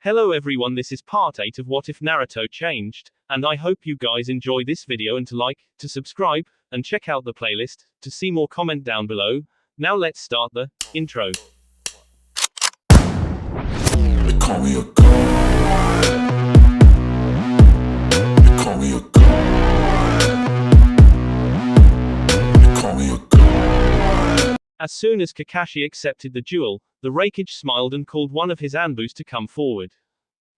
Hello everyone, this is part 8 of What If Naruto Changed, and I hope you guys enjoy this video and to like, to subscribe, and check out the playlist, to see more comment down below. Now let's start the intro. They call me a god. They call me a god. They call me a god. As soon as Kakashi accepted the duel, the Raikage smiled and called one of his Anbus to come forward.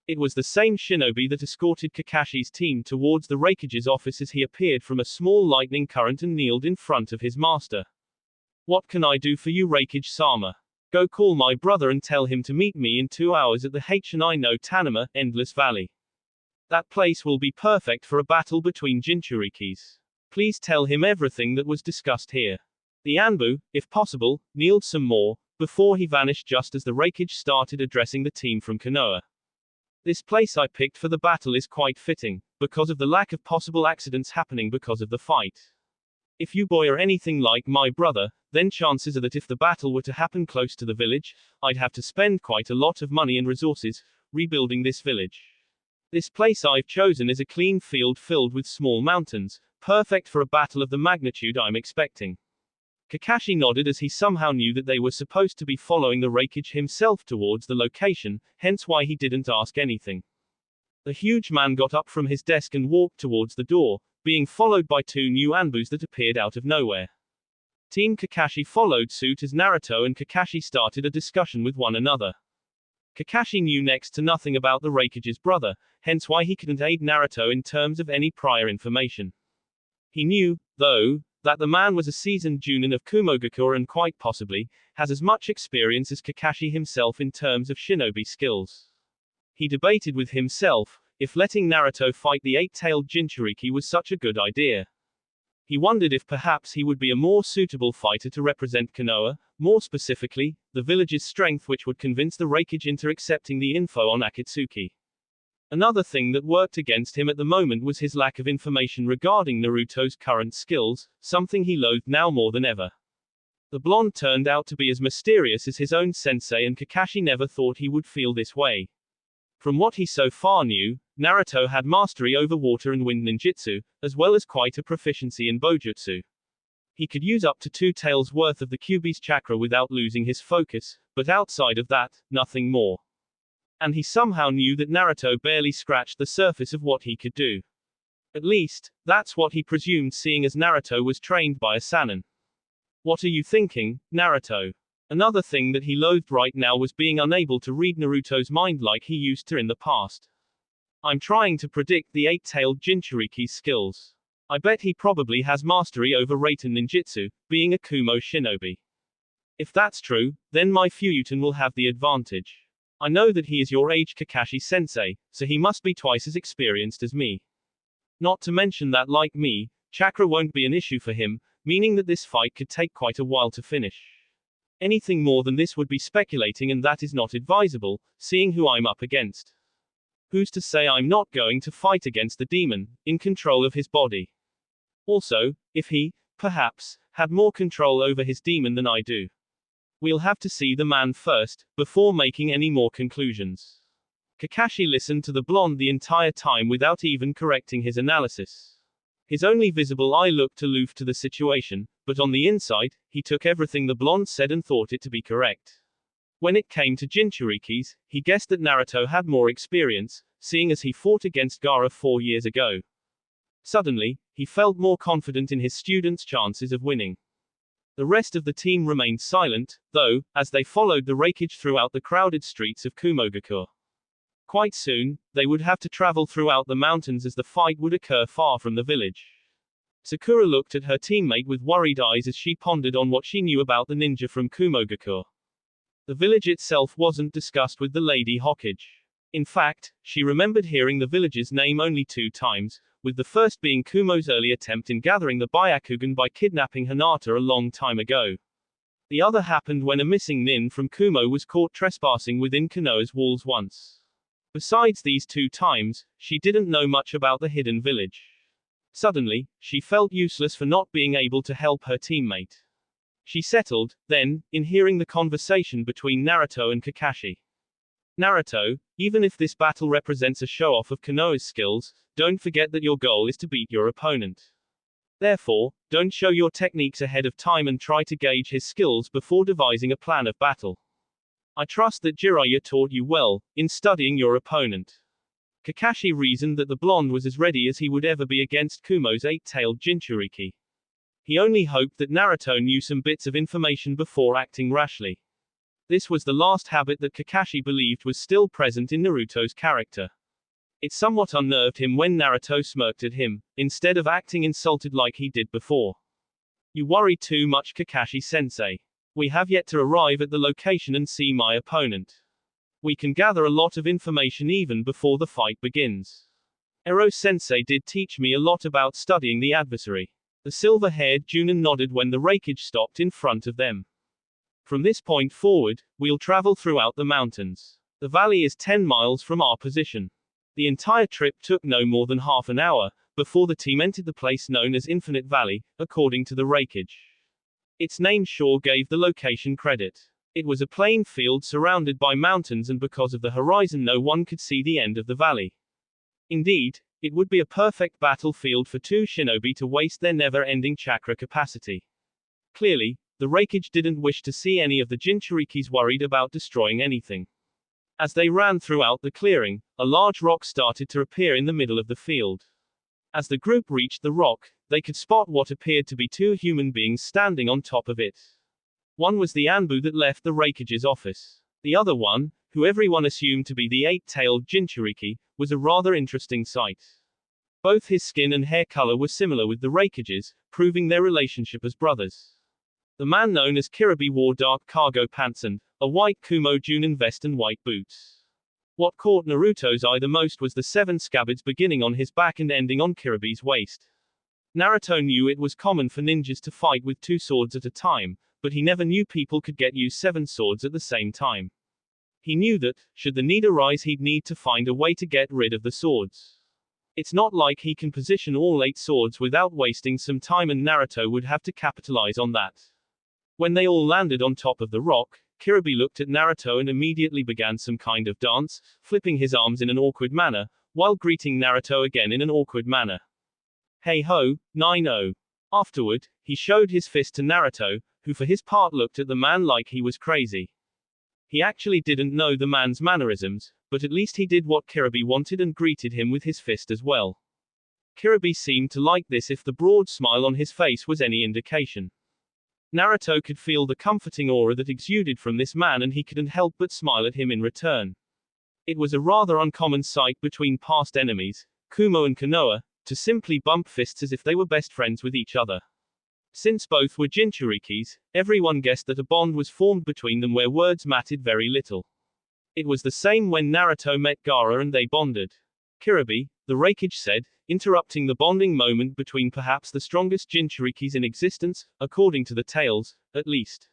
It was the same shinobi that escorted Kakashi's team towards the Raikage's office as he appeared from a small lightning current and kneeled in front of his master. "What can I do for you, Raikage-sama? Go call my brother and tell him to meet me in 2 hours at the H&I no Tanama, Endless Valley. That place will be perfect for a battle between Jinchurikis. Please tell him everything that was discussed here." The Anbu, if possible, kneeled some more, before he vanished just as the Raikage started addressing the team from Konoha. "This place I picked for the battle is quite fitting, because of the lack of possible accidents happening because of the fight. If you boy are anything like my brother, then chances are that if the battle were to happen close to the village, I'd have to spend quite a lot of money and resources, rebuilding this village. This place I've chosen is a clean field filled with small mountains, perfect for a battle of the magnitude I'm expecting." Kakashi nodded as he somehow knew that they were supposed to be following the Raikage himself towards the location, hence why he didn't ask anything. The huge man got up from his desk and walked towards the door, being followed by 2 new Anbus that appeared out of nowhere. Team Kakashi followed suit as Naruto and Kakashi started a discussion with one another. Kakashi knew next to nothing about the Raikage's brother, hence why he couldn't aid Naruto in terms of any prior information. He knew, though, that the man was a seasoned Junin of Kumogakure and quite possibly, has as much experience as Kakashi himself in terms of shinobi skills. He debated with himself, if letting Naruto fight the 8-tailed Jinchuriki was such a good idea. He wondered if perhaps he would be a more suitable fighter to represent Konoha, more specifically, the village's strength which would convince the Raikage into accepting the info on Akatsuki. Another thing that worked against him at the moment was his lack of information regarding Naruto's current skills, something he loathed now more than ever. The blonde turned out to be as mysterious as his own sensei and Kakashi never thought he would feel this way. From what he so far knew, Naruto had mastery over water and wind ninjutsu, as well as quite a proficiency in bojutsu. He could use up to 2 taels worth of the Kyuubi's chakra without losing his focus, but outside of that, nothing more. And he somehow knew that Naruto barely scratched the surface of what he could do. At least, that's what he presumed seeing as Naruto was trained by a Sannin. "What are you thinking, Naruto?" Another thing that he loathed right now was being unable to read Naruto's mind like he used to in the past. "I'm trying to predict the 8-tailed Jinchuriki's skills. I bet he probably has mastery over Raiten ninjutsu, being a Kumo shinobi. If that's true, then my Fuyuten will have the advantage. I know that he is your age Kakashi-sensei, so he must be twice as experienced as me. Not to mention that like me, chakra won't be an issue for him, meaning that this fight could take quite a while to finish. Anything more than this would be speculating and that is not advisable, seeing who I'm up against. Who's to say I'm not going to fight against the demon, in control of his body? Also, if he, perhaps, had more control over his demon than I do. We'll have to see the man first, before making any more conclusions." Kakashi listened to the blonde the entire time without even correcting his analysis. His only visible eye looked aloof to the situation, but on the inside, he took everything the blonde said and thought it to be correct. When it came to Jinchurikis, he guessed that Naruto had more experience, seeing as he fought against Gaara 4 years ago. Suddenly, he felt more confident in his students' chances of winning. The rest of the team remained silent, though, as they followed the Raikage throughout the crowded streets of Kumogakure. Quite soon, they would have to travel throughout the mountains as the fight would occur far from the village. Sakura looked at her teammate with worried eyes as she pondered on what she knew about the ninja from Kumogakure. The village itself wasn't discussed with the Lady Hokage. In fact, she remembered hearing the village's name only 2 times, with the first being Kumo's early attempt in gathering the Byakugan by kidnapping Hinata a long time ago. The other happened when a missing nin from Kumo was caught trespassing within Konoha's walls once. Besides these 2 times, she didn't know much about the hidden village. Suddenly, she felt useless for not being able to help her teammate. She settled, then, in hearing the conversation between Naruto and Kakashi. Naruto, even if this battle represents a show-off of Konoha's skills, don't forget that your goal is to beat your opponent. Therefore, don't show your techniques ahead of time and try to gauge his skills before devising a plan of battle. I trust that Jiraiya taught you well, in studying your opponent. Kakashi reasoned that the blonde was as ready as he would ever be against Kumo's eight-tailed Jinchuriki. He only hoped that Naruto knew some bits of information before acting rashly. This was the last habit that Kakashi believed was still present in Naruto's character. It somewhat unnerved him when Naruto smirked at him, instead of acting insulted like he did before. You worry too much, Kakashi-sensei. We have yet to arrive at the location and see my opponent. We can gather a lot of information even before the fight begins. Ero-sensei did teach me a lot about studying the adversary. The silver-haired Junin nodded when the raikage stopped in front of them. From this point forward, we'll travel throughout the mountains. The valley is 10 miles from our position. The entire trip took no more than half an hour, before the team entered the place known as Infinite Valley, according to the raikage. Its name sure gave the location credit. It was a plain field surrounded by mountains, and because of the horizon no one could see the end of the valley. Indeed, it would be a perfect battlefield for two shinobi to waste their never-ending chakra capacity. Clearly, the raikage didn't wish to see any of the Jinchurikis worried about destroying anything. As they ran throughout the clearing, a large rock started to appear in the middle of the field. As the group reached the rock, they could spot what appeared to be two human beings standing on top of it. One was the Anbu that left the raikage's office. The other one, who everyone assumed to be the eight-tailed Jinchuriki, was a rather interesting sight. Both his skin and hair color were similar with the raikage's, proving their relationship as brothers. The man known as Kiribi wore dark cargo pants and a white Kumo Junin vest and white boots. What caught Naruto's eye the most was the 7 scabbards beginning on his back and ending on Kiribi's waist. Naruto knew it was common for ninjas to fight with 2 swords at a time, but he never knew people could use 7 swords at the same time. He knew that, should the need arise, he'd need to find a way to get rid of the swords. It's not like he can position all 8 swords without wasting some time, and Naruto would have to capitalize on that. When they all landed on top of the rock, Kiribi looked at Naruto and immediately began some kind of dance, flipping his arms in an awkward manner, while greeting Naruto again in an awkward manner. Hey ho, 9-0. Afterward, he showed his fist to Naruto, who for his part looked at the man like he was crazy. He actually didn't know the man's mannerisms, but at least he did what Kiribi wanted and greeted him with his fist as well. Kiribi seemed to like this, if the broad smile on his face was any indication. Naruto could feel the comforting aura that exuded from this man, and he couldn't help but smile at him in return. It was a rather uncommon sight between past enemies, Kumo and Konoha, to simply bump fists as if they were best friends with each other. Since both were Jinchurikis, everyone guessed that a bond was formed between them where words mattered very little. It was the same when Naruto met Gaara and they bonded. Kiribi, the raikage said, interrupting the bonding moment between perhaps the strongest Jinchurikis in existence, according to the tales, at least.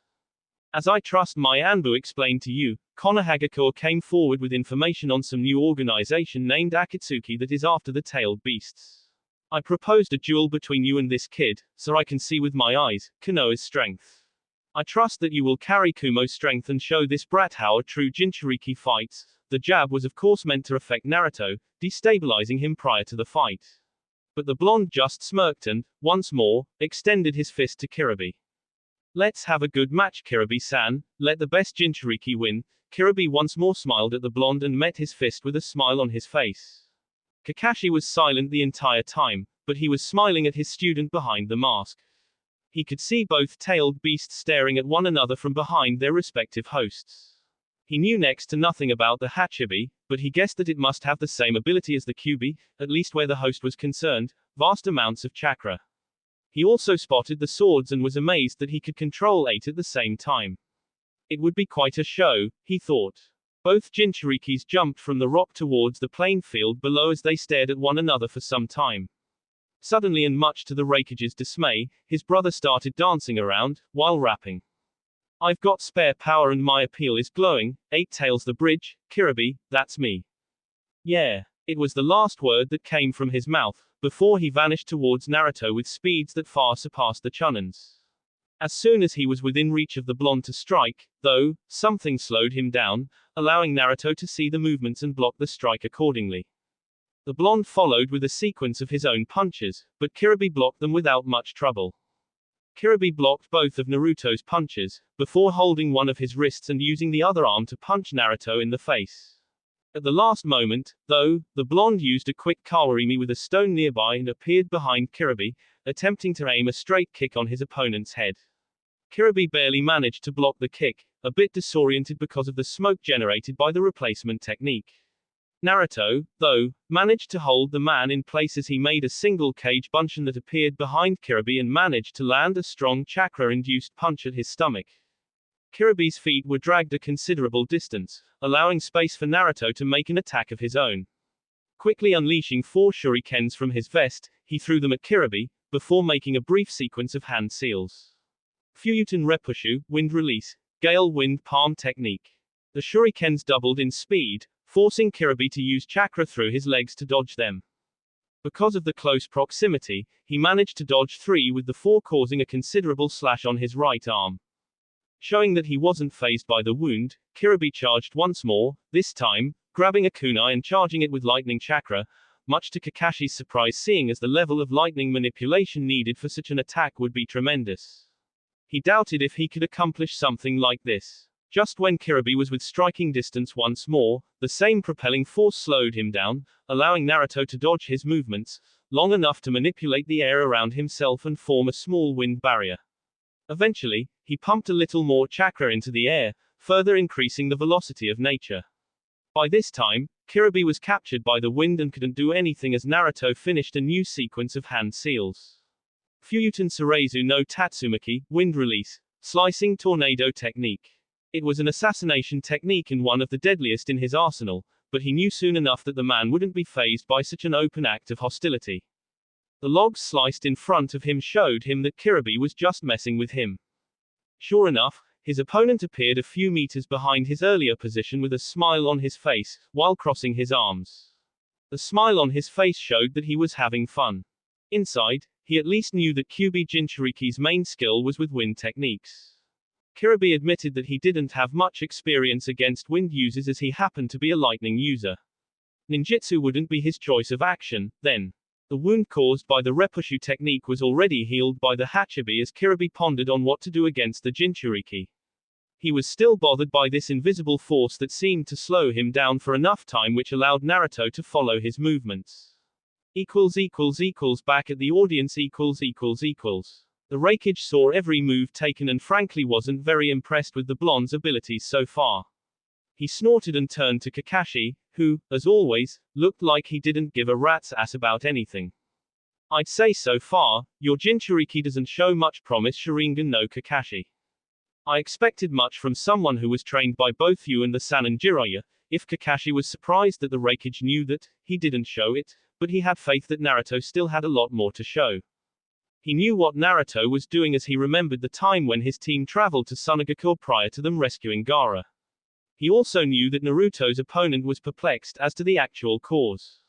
As I trust my Anbu explained to you, Konohagakure came forward with information on some new organization named Akatsuki that is after the tailed beasts. I proposed a duel between you and this kid, so I can see with my eyes, Konoha's strength. I trust that you will carry Kumo's strength and show this brat how a true Jinchuriki fights. The jab was of course meant to affect Naruto, destabilizing him prior to the fight. But the blonde just smirked and, once more, extended his fist to Kiribi. Let's have a good match, Kiribi-san, let the best Jinchuriki win. Kiribi once more smiled at the blonde and met his fist with a smile on his face. Kakashi was silent the entire time, but he was smiling at his student behind the mask. He could see both tailed beasts staring at one another from behind their respective hosts. He knew next to nothing about the Hachibi, but he guessed that it must have the same ability as the Kyubi, at least where the host was concerned, vast amounts of chakra. He also spotted the swords and was amazed that he could control 8 at the same time. It would be quite a show, he thought. Both Jinchurikis jumped from the rock towards the plain field below as they stared at one another for some time. Suddenly, and much to the raikage's dismay, his brother started dancing around, while rapping. I've got spare power and my appeal is glowing, 8 tails the bridge, Kiribi, that's me. Yeah. It was the last word that came from his mouth, before he vanished towards Naruto with speeds that far surpassed the Chunins. As soon as he was within reach of the blonde to strike, though, something slowed him down, allowing Naruto to see the movements and block the strike accordingly. The blonde followed with a sequence of his own punches, but Kirby blocked them without much trouble. Kirby blocked both of Naruto's punches, before holding one of his wrists and using the other arm to punch Naruto in the face. At the last moment, though, the blonde used a quick kawarimi with a stone nearby and appeared behind Kirby, attempting to aim a straight kick on his opponent's head. Kirby barely managed to block the kick, a bit disoriented because of the smoke generated by the replacement technique. Naruto, though, managed to hold the man in place as he made a single cage bunshin that appeared behind Kirby and managed to land a strong chakra-induced punch at his stomach. Kirby's feet were dragged a considerable distance, allowing space for Naruto to make an attack of his own. Quickly unleashing 4 shurikens from his vest, he threw them at Kirby, before making a brief sequence of hand seals. Fuyuten Repushu, wind release, gale wind palm technique. The shurikens doubled in speed, forcing Kirby to use chakra through his legs to dodge them. Because of the close proximity, he managed to dodge 3 with the 4 causing a considerable slash on his right arm. Showing that he wasn't fazed by the wound, Kirby charged once more, this time, grabbing a kunai and charging it with lightning chakra, much to Kakashi's surprise seeing as the level of lightning manipulation needed for such an attack would be tremendous. He doubted if he could accomplish something like this. Just when Kirby was with striking distance once more, the same propelling force slowed him down, allowing Naruto to dodge his movements, long enough to manipulate the air around himself and form a small wind barrier. Eventually, he pumped a little more chakra into the air, further increasing the velocity of nature. By this time, Kirby was captured by the wind and couldn't do anything as Naruto finished a new sequence of hand seals. Fuyuten Surezu no Tatsumaki, wind release, slicing tornado technique. It was an assassination technique and one of the deadliest in his arsenal, but he knew soon enough that the man wouldn't be fazed by such an open act of hostility. The logs sliced in front of him showed him that Kirby was just messing with him. Sure enough, his opponent appeared a few meters behind his earlier position with a smile on his face, while crossing his arms. The smile on his face showed that he was having fun. Inside, he at least knew that Kyuubi Jinchuriki's main skill was with wind techniques. Kirby admitted that he didn't have much experience against wind users as he happened to be a lightning user. Ninjutsu wouldn't be his choice of action, then. The wound caused by the Repushu technique was already healed by the Hachibi as Kirby pondered on what to do against the Jinchuriki. He was still bothered by this invisible force that seemed to slow him down for enough time which allowed Naruto to follow his movements. Back at the audience The Raikage saw every move taken and frankly wasn't very impressed with the blonde's abilities so far. He snorted and turned to Kakashi, who, as always, looked like he didn't give a rat's ass about anything. I'd say so far, your Jinchuriki doesn't show much promise, Sharingan no Kakashi. I expected much from someone who was trained by both you and the Sannin Jiraiya. If Kakashi was surprised that the Raikage knew that, he didn't show it, but he had faith that Naruto still had a lot more to show. He knew what Naruto was doing as he remembered the time when his team traveled to Sunagakure prior to them rescuing Gaara. He also knew that Naruto's opponent was perplexed as to the actual cause.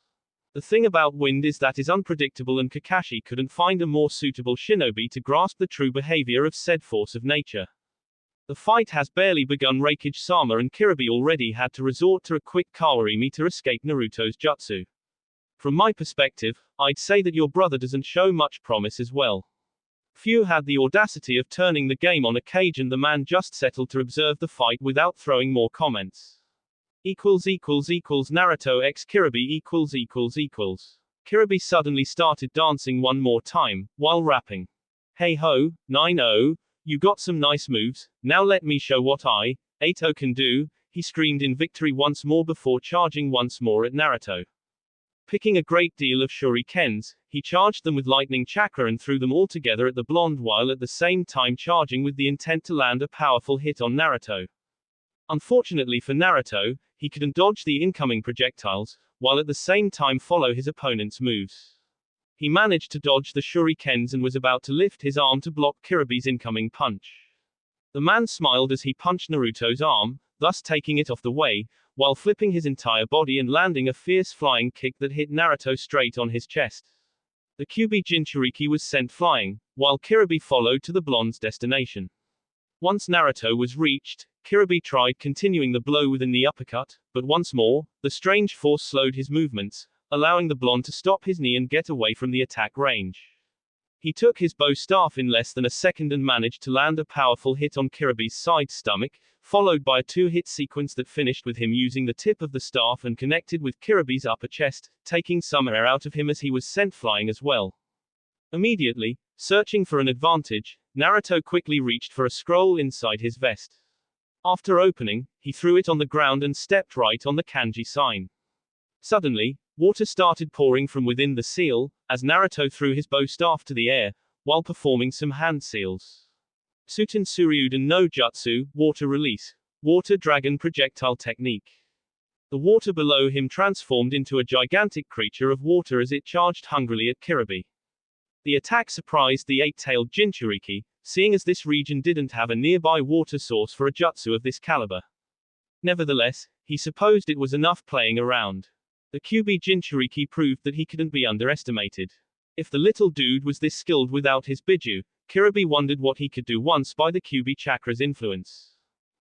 The thing about wind is that is unpredictable and Kakashi couldn't find a more suitable shinobi to grasp the true behavior of said force of nature. The fight has barely begun. Raikage-sama and Kirby already had to resort to a quick kawarimi to escape Naruto's jutsu. From my perspective, I'd say that your brother doesn't show much promise as well. Few had the audacity of turning the game on a cage and the man just settled to observe the fight without throwing more comments. Naruto x Kirby . Kirby suddenly started dancing one more time, while rapping. Hey ho, 9-0, you got some nice moves, now let me show what I, 8-0 can do, he screamed in victory once more before charging once more at Naruto. Picking a great deal of shurikens, he charged them with lightning chakra and threw them all together at the blonde while at the same time charging with the intent to land a powerful hit on Naruto. Unfortunately for Naruto, he couldn't dodge the incoming projectiles, while at the same time follow his opponent's moves. He managed to dodge the shurikens and was about to lift his arm to block Kirby's incoming punch. The man smiled as he punched Naruto's arm, thus taking it off the way, while flipping his entire body and landing a fierce flying kick that hit Naruto straight on his chest. The Kyuubi Jinchuriki was sent flying, while Kirby followed to the blonde's destination. Once Naruto was reached, Kirby tried continuing the blow with a knee uppercut, but once more, the strange force slowed his movements, allowing the blonde to stop his knee and get away from the attack range. He took his bow staff in less than a second and managed to land a powerful hit on Kirby's side stomach, followed by a two-hit sequence that finished with him using the tip of the staff and connected with Kirby's upper chest, taking some air out of him as he was sent flying as well. Immediately, searching for an advantage, Naruto quickly reached for a scroll inside his vest. After opening, he threw it on the ground and stepped right on the kanji sign. Suddenly, water started pouring from within the seal, as Naruto threw his bow staff to the air, while performing some hand seals. Suten Suryuden no Jutsu, Water Release. Water Dragon Projectile Technique. The water below him transformed into a gigantic creature of water as it charged hungrily at Kirby. The attack surprised the eight-tailed Jinchuriki, seeing as this region didn't have a nearby water source for a jutsu of this caliber. Nevertheless, he supposed it was enough playing around. The Kyuubi Jinchuriki proved that he couldn't be underestimated. If the little dude was this skilled without his biju, Kirby wondered what he could do once by the Kyuubi chakra's influence.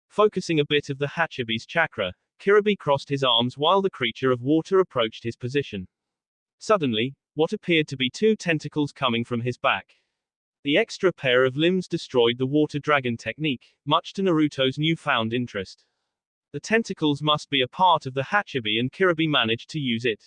Focusing a bit of the Hachibi's chakra, Kirby crossed his arms while the creature of water approached his position. Suddenly, what appeared to be two tentacles coming from his back. The extra pair of limbs destroyed the water dragon technique, much to Naruto's newfound interest. The tentacles must be a part of the Hachibi and Kirby managed to use it.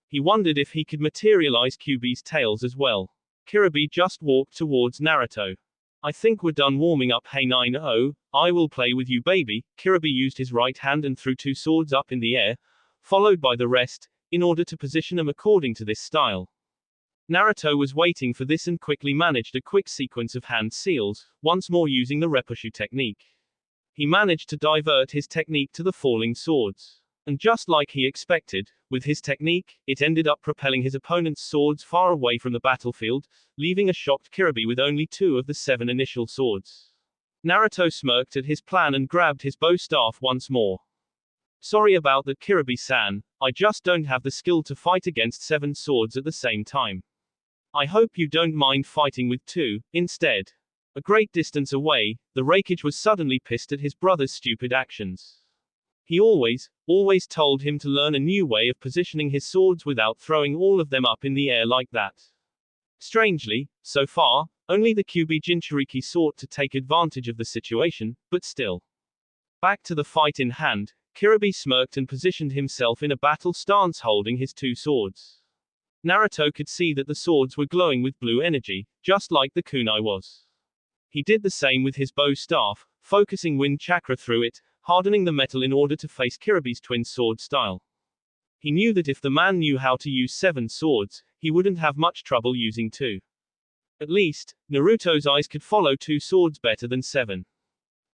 He wondered if he could materialize Kyuubi's tails as well. Kirby just walked towards Naruto. I think we're done warming up. Hey 9-0, I will play with you baby. Kirby used his right hand and threw two swords up in the air, followed by the rest, in order to position them according to this style. Naruto was waiting for this and quickly managed a quick sequence of hand seals, once more using the Repushu technique. He managed to divert his technique to the falling swords. And just like he expected, with his technique, it ended up propelling his opponent's swords far away from the battlefield, leaving a shocked Kirby with only 2 of the 7 initial swords. Naruto smirked at his plan and grabbed his bow staff once more. Sorry about that Kirby-san, I just don't have the skill to fight against 7 swords at the same time. I hope you don't mind fighting with 2, instead. A great distance away, the Raikage was suddenly pissed at his brother's stupid actions. He always told him to learn a new way of positioning his swords without throwing all of them up in the air like that. Strangely, so far, only the Kyuubi Jinchuriki sought to take advantage of the situation, but still. Back to the fight in hand, Kirby smirked and positioned himself in a battle stance holding his 2 swords. Naruto could see that the swords were glowing with blue energy, just like the kunai was. He did the same with his bow staff, focusing wind chakra through it, hardening the metal in order to face Kirby's twin sword style. He knew that if the man knew how to use 7 swords, he wouldn't have much trouble using 2. At least, Naruto's eyes could follow 2 swords better than 7.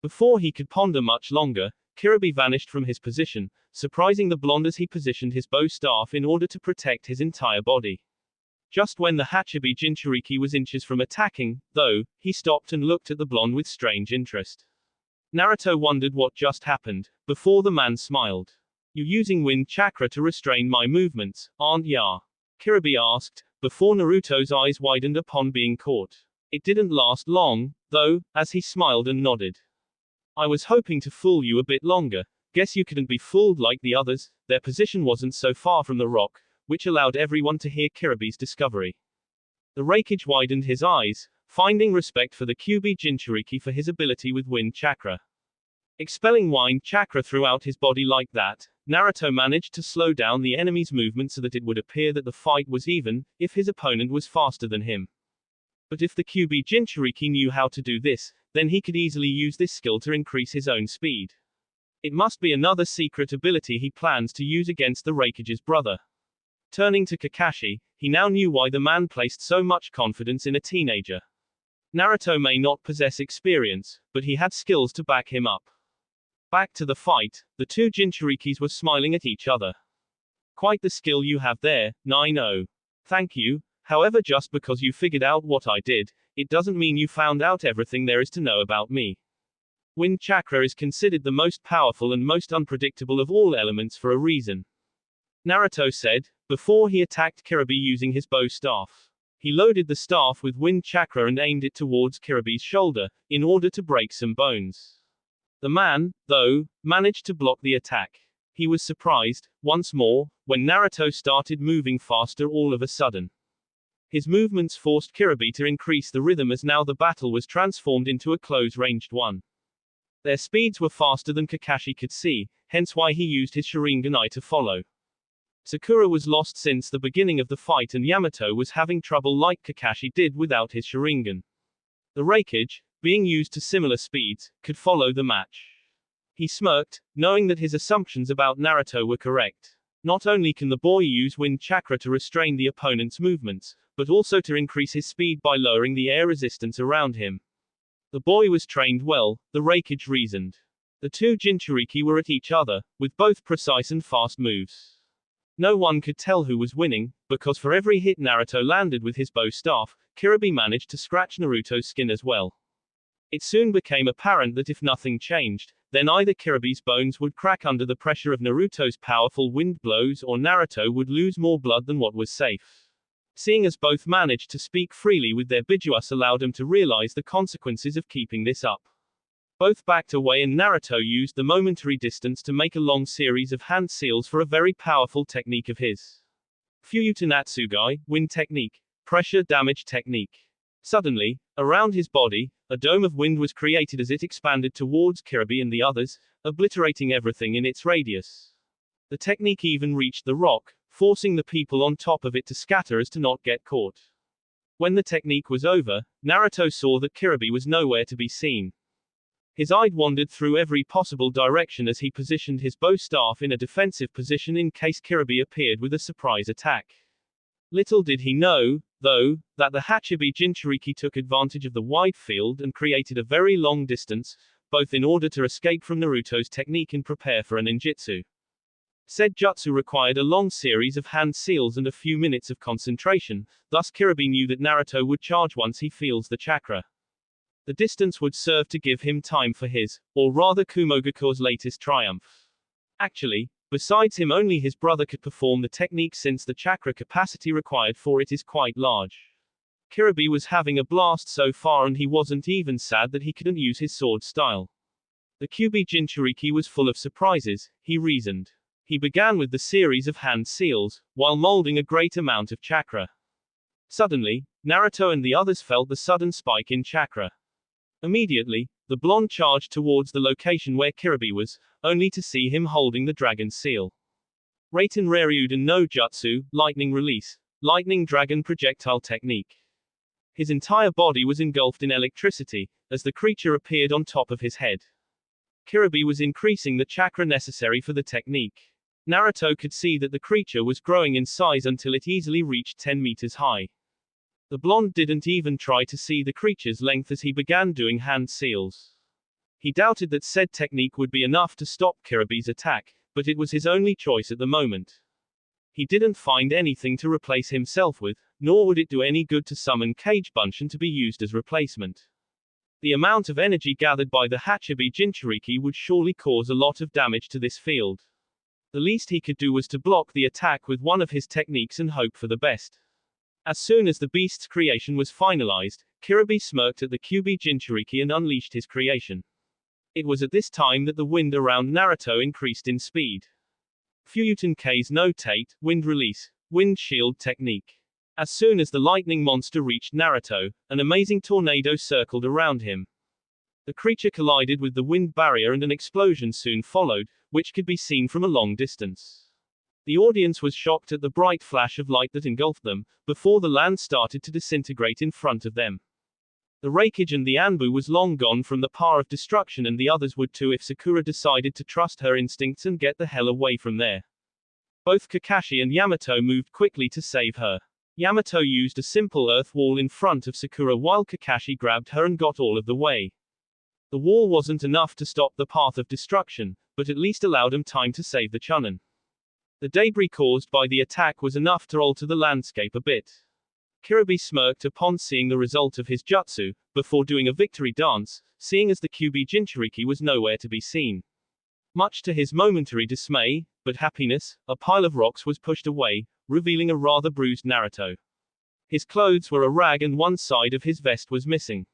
Before he could ponder much longer, Kirby vanished from his position, surprising the blonde as he positioned his bow staff in order to protect his entire body. Just when the Hachibi Jinchuriki was inches from attacking, though, he stopped and looked at the blonde with strange interest. Naruto wondered what just happened, before the man smiled. You're using wind chakra to restrain my movements, aren't ya? Kirby asked, before Naruto's eyes widened upon being caught. It didn't last long, though, as he smiled and nodded. I was hoping to fool you a bit longer. Guess you couldn't be fooled like the others. Their position wasn't so far from the rock, which allowed everyone to hear Kirby's discovery. The Raikage widened his eyes, finding respect for the Kyuubi Jinchuriki for his ability with wind chakra. Expelling wind chakra throughout his body like that, Naruto managed to slow down the enemy's movement so that it would appear that the fight was even, if his opponent was faster than him. But if the Kyuubi Jinchuriki knew how to do this, then he could easily use this skill to increase his own speed. It must be another secret ability he plans to use against the Raikage's brother. Turning to Kakashi, he now knew why the man placed so much confidence in a teenager. Naruto may not possess experience, but he had skills to back him up. Back to the fight, the 2 Jinchurikis were smiling at each other. Quite the skill you have there, 9-0. Thank you, however just because you figured out what I did, it doesn't mean you found out everything there is to know about me. Wind chakra is considered the most powerful and most unpredictable of all elements for a reason. Naruto said, before he attacked Kirby using his bow staff. He loaded the staff with wind chakra and aimed it towards Kiribi's shoulder, in order to break some bones. The man, though, managed to block the attack. He was surprised, once more, when Naruto started moving faster all of a sudden. His movements forced Kiribi to increase the rhythm as now the battle was transformed into a close-ranged one. Their speeds were faster than Kakashi could see, hence why he used his Sharingan eye to follow. Sakura was lost since the beginning of the fight and Yamato was having trouble like Kakashi did without his Sharingan. The Raikage, being used to similar speeds, could follow the match. He smirked, knowing that his assumptions about Naruto were correct. Not only can the boy use wind chakra to restrain the opponent's movements, but also to increase his speed by lowering the air resistance around him. The boy was trained well, the Raikage reasoned. The two Jinchuriki were at each other, with both precise and fast moves. No one could tell who was winning, because for every hit Naruto landed with his bow staff, Kiribi managed to scratch Naruto's skin as well. It soon became apparent that if nothing changed, then either Kiribi's bones would crack under the pressure of Naruto's powerful wind blows or Naruto would lose more blood than what was safe. Seeing as both managed to speak freely with their bijuas allowed them to realize the consequences of keeping this up. Both backed away and Naruto used the momentary distance to make a long series of hand seals for a very powerful technique of his. Fuyuta Natsugai, wind technique, pressure damage technique. Suddenly, around his body, a dome of wind was created as it expanded towards Kiribi and the others, obliterating everything in its radius. The technique even reached the rock, forcing the people on top of it to scatter as to not get caught. When the technique was over, Naruto saw that Kiribi was nowhere to be seen. His eye wandered through every possible direction as he positioned his bow staff in a defensive position in case Kiribi appeared with a surprise attack. Little did he know, though, that the Hachibi Jinchuriki took advantage of the wide field and created a very long distance, both in order to escape from Naruto's technique and prepare for a ninjutsu. Said jutsu required a long series of hand seals and a few minutes of concentration, thus Kiribi knew that Naruto would charge once he feels the chakra. The distance would serve to give him time for his, or rather Kumogaku's latest triumph. Actually, besides him only his brother could perform the technique since the chakra capacity required for it is quite large. Kiribi was having a blast so far and he wasn't even sad that he couldn't use his sword style. The Kyubi Jinchuriki was full of surprises, he reasoned. He began with the series of hand seals, while molding a great amount of chakra. Suddenly, Naruto and the others felt the sudden spike in chakra. Immediately, the blonde charged towards the location where Kiribi was, only to see him holding the dragon seal. Raiten Reryuden no Jutsu, lightning release, lightning dragon projectile technique. His entire body was engulfed in electricity, as the creature appeared on top of his head. Kiribi was increasing the chakra necessary for the technique. Naruto could see that the creature was growing in size until it easily reached 10 meters high. The blonde didn't even try to see the creature's length as he began doing hand seals. He doubted that said technique would be enough to stop Kiribi's attack, but it was his only choice at the moment. He didn't find anything to replace himself with, nor would it do any good to summon Kage Bunshin to be used as replacement. The amount of energy gathered by the Hachibi Jinchuriki would surely cause a lot of damage to this field. The least he could do was to block the attack with one of his techniques and hope for the best. As soon as the beast's creation was finalized, Kiribi smirked at the Kyubi Jinchuriki and unleashed his creation. It was at this time that the wind around Naruto increased in speed. Fuyuten K's no Tate, wind release, wind shield technique. As soon as the lightning monster reached Naruto, an amazing tornado circled around him. The creature collided with the wind barrier and an explosion soon followed, which could be seen from a long distance. The audience was shocked at the bright flash of light that engulfed them, before the land started to disintegrate in front of them. The Raikage and the Anbu was long gone from the path of destruction and the others would too if Sakura decided to trust her instincts and get the hell away from there. Both Kakashi and Yamato moved quickly to save her. Yamato used a simple earth wall in front of Sakura while Kakashi grabbed her and got all of the way. The wall wasn't enough to stop the path of destruction, but at least allowed him time to save the Chunin. The debris caused by the attack was enough to alter the landscape a bit. Kiribi smirked upon seeing the result of his jutsu, before doing a victory dance, seeing as the Kyubi Jinchuriki was nowhere to be seen. Much to his momentary dismay, but happiness, a pile of rocks was pushed away, revealing a rather bruised Naruto. His clothes were a rag and one side of his vest was missing.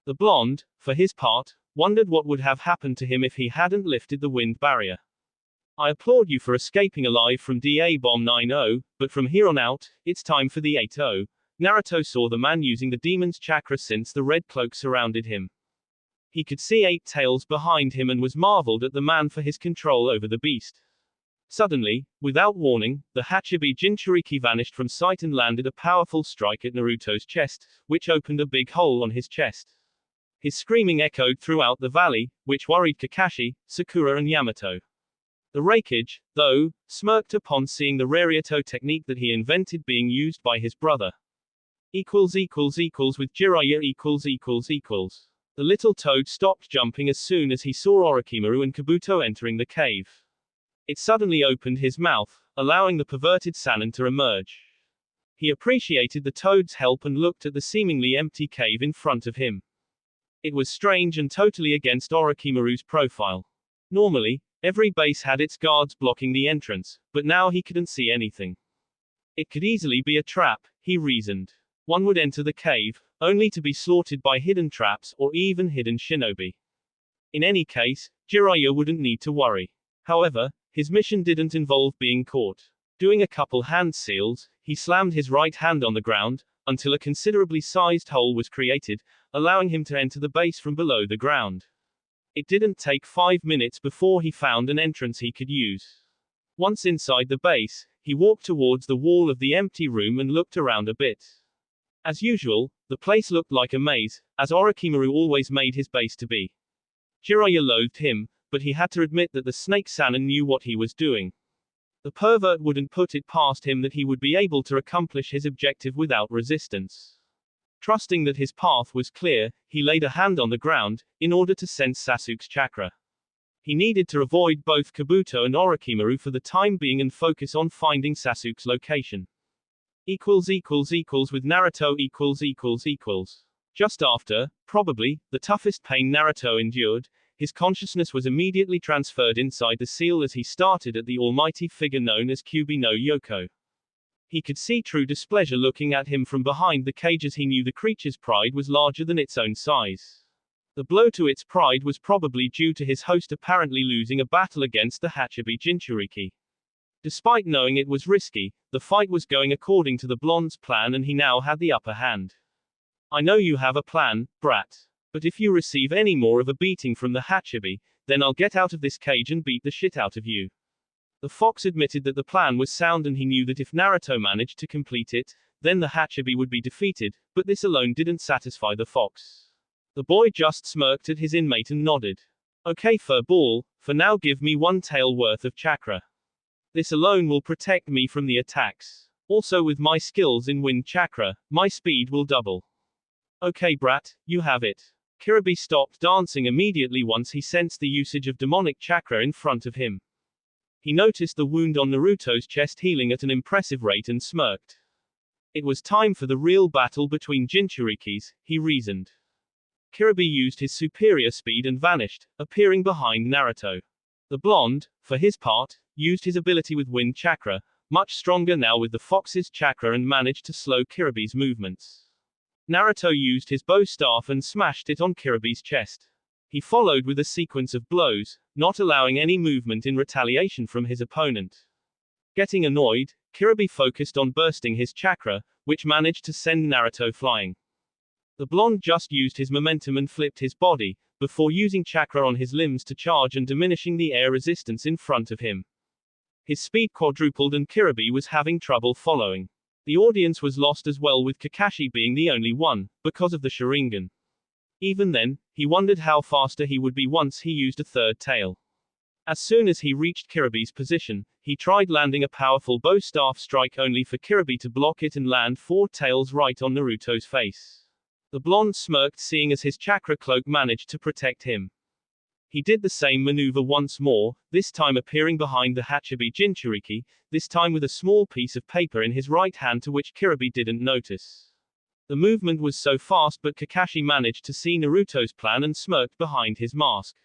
The blonde, for his part, wondered what would have happened to him if he hadn't lifted the wind barrier. I applaud you for escaping alive from DA Bomb 9-0, but from here on out, it's time for the 8-0. Naruto saw the man using the demon's chakra since the red cloak surrounded him. He could see 8 tails behind him and was marveled at the man for his control over the beast. Suddenly, without warning, the Hachibi Jinchuriki vanished from sight and landed a powerful strike at Naruto's chest, which opened a big hole on his chest. His screaming echoed throughout the valley, which worried Kakashi, Sakura and Yamato. The Raikage, though, smirked upon seeing the Rareato technique that he invented being used by his brother. With Jiraiya . The little toad stopped jumping as soon as he saw Orochimaru and Kabuto entering the cave. It suddenly opened his mouth, allowing the perverted Sannin to emerge. He appreciated the toad's help and looked at the seemingly empty cave in front of him. It was strange and totally against Orochimaru's profile. Normally, every base had its guards blocking the entrance, but now he couldn't see anything. It could easily be a trap, he reasoned. One would enter the cave, only to be slaughtered by hidden traps or even hidden shinobi. In any case, Jiraiya wouldn't need to worry. However, his mission didn't involve being caught. Doing a couple hand seals, he slammed his right hand on the ground, until a considerably sized hole was created, allowing him to enter the base from below the ground. It didn't take 5 minutes before he found an entrance he could use. Once inside the base, he walked towards the wall of the empty room and looked around a bit. As usual, the place looked like a maze, as Orochimaru always made his base to be. Jiraiya loathed him, but he had to admit that the snake Sannin knew what he was doing. The pervert wouldn't put it past him that he would be able to accomplish his objective without resistance. Trusting that his path was clear, he laid a hand on the ground, in order to sense Sasuke's chakra. He needed to avoid both Kabuto and Orochimaru for the time being and focus on finding Sasuke's location. With Naruto . Just after, probably, the toughest pain Naruto endured, his consciousness was immediately transferred inside the seal as he started at the almighty figure known as Kyuubi no Yoko. He could see true displeasure looking at him from behind the cage as he knew the creature's pride was larger than its own size. The blow to its pride was probably due to his host apparently losing a battle against the Hachibi Jinchuriki. Despite knowing it was risky, the fight was going according to the blonde's plan and he now had the upper hand. I know you have a plan, brat. But if you receive any more of a beating from the Hachibi, then I'll get out of this cage and beat the shit out of you. The fox admitted that the plan was sound and he knew that if Naruto managed to complete it, then the Hachibi would be defeated, but this alone didn't satisfy the fox. The boy just smirked at his inmate and nodded. Okay furball, for now give me 1 tail worth of chakra. This alone will protect me from the attacks. Also with my skills in wind chakra, my speed will double. Okay brat, you have it. Kiribi stopped dancing immediately once he sensed the usage of demonic chakra in front of him. He noticed the wound on Naruto's chest healing at an impressive rate and smirked. It was time for the real battle between Jinchurikis, he reasoned. Kiribi used his superior speed and vanished, appearing behind Naruto. The blonde, for his part, used his ability with wind chakra, much stronger now with the fox's chakra and managed to slow Kiribi's movements. Naruto used his bow staff and smashed it on Kiribi's chest. He followed with a sequence of blows, not allowing any movement in retaliation from his opponent. Getting annoyed, Kiribi focused on bursting his chakra, which managed to send Naruto flying. The blonde just used his momentum and flipped his body, before using chakra on his limbs to charge and diminishing the air resistance in front of him. His speed quadrupled and Kiribi was having trouble following. The audience was lost as well with Kakashi being the only one, because of the Sharingan. Even then, he wondered how faster he would be once he used a third tail. As soon as he reached Kiribi's position, he tried landing a powerful bow staff strike only for Kiribi to block it and land 4 tails right on Naruto's face. The blonde smirked seeing as his chakra cloak managed to protect him. He did the same maneuver once more, this time appearing behind the Hachibi Jinchuriki, this time with a small piece of paper in his right hand to which Kiribi didn't notice. The movement was so fast but Kakashi managed to see Naruto's plan and smirked behind his mask.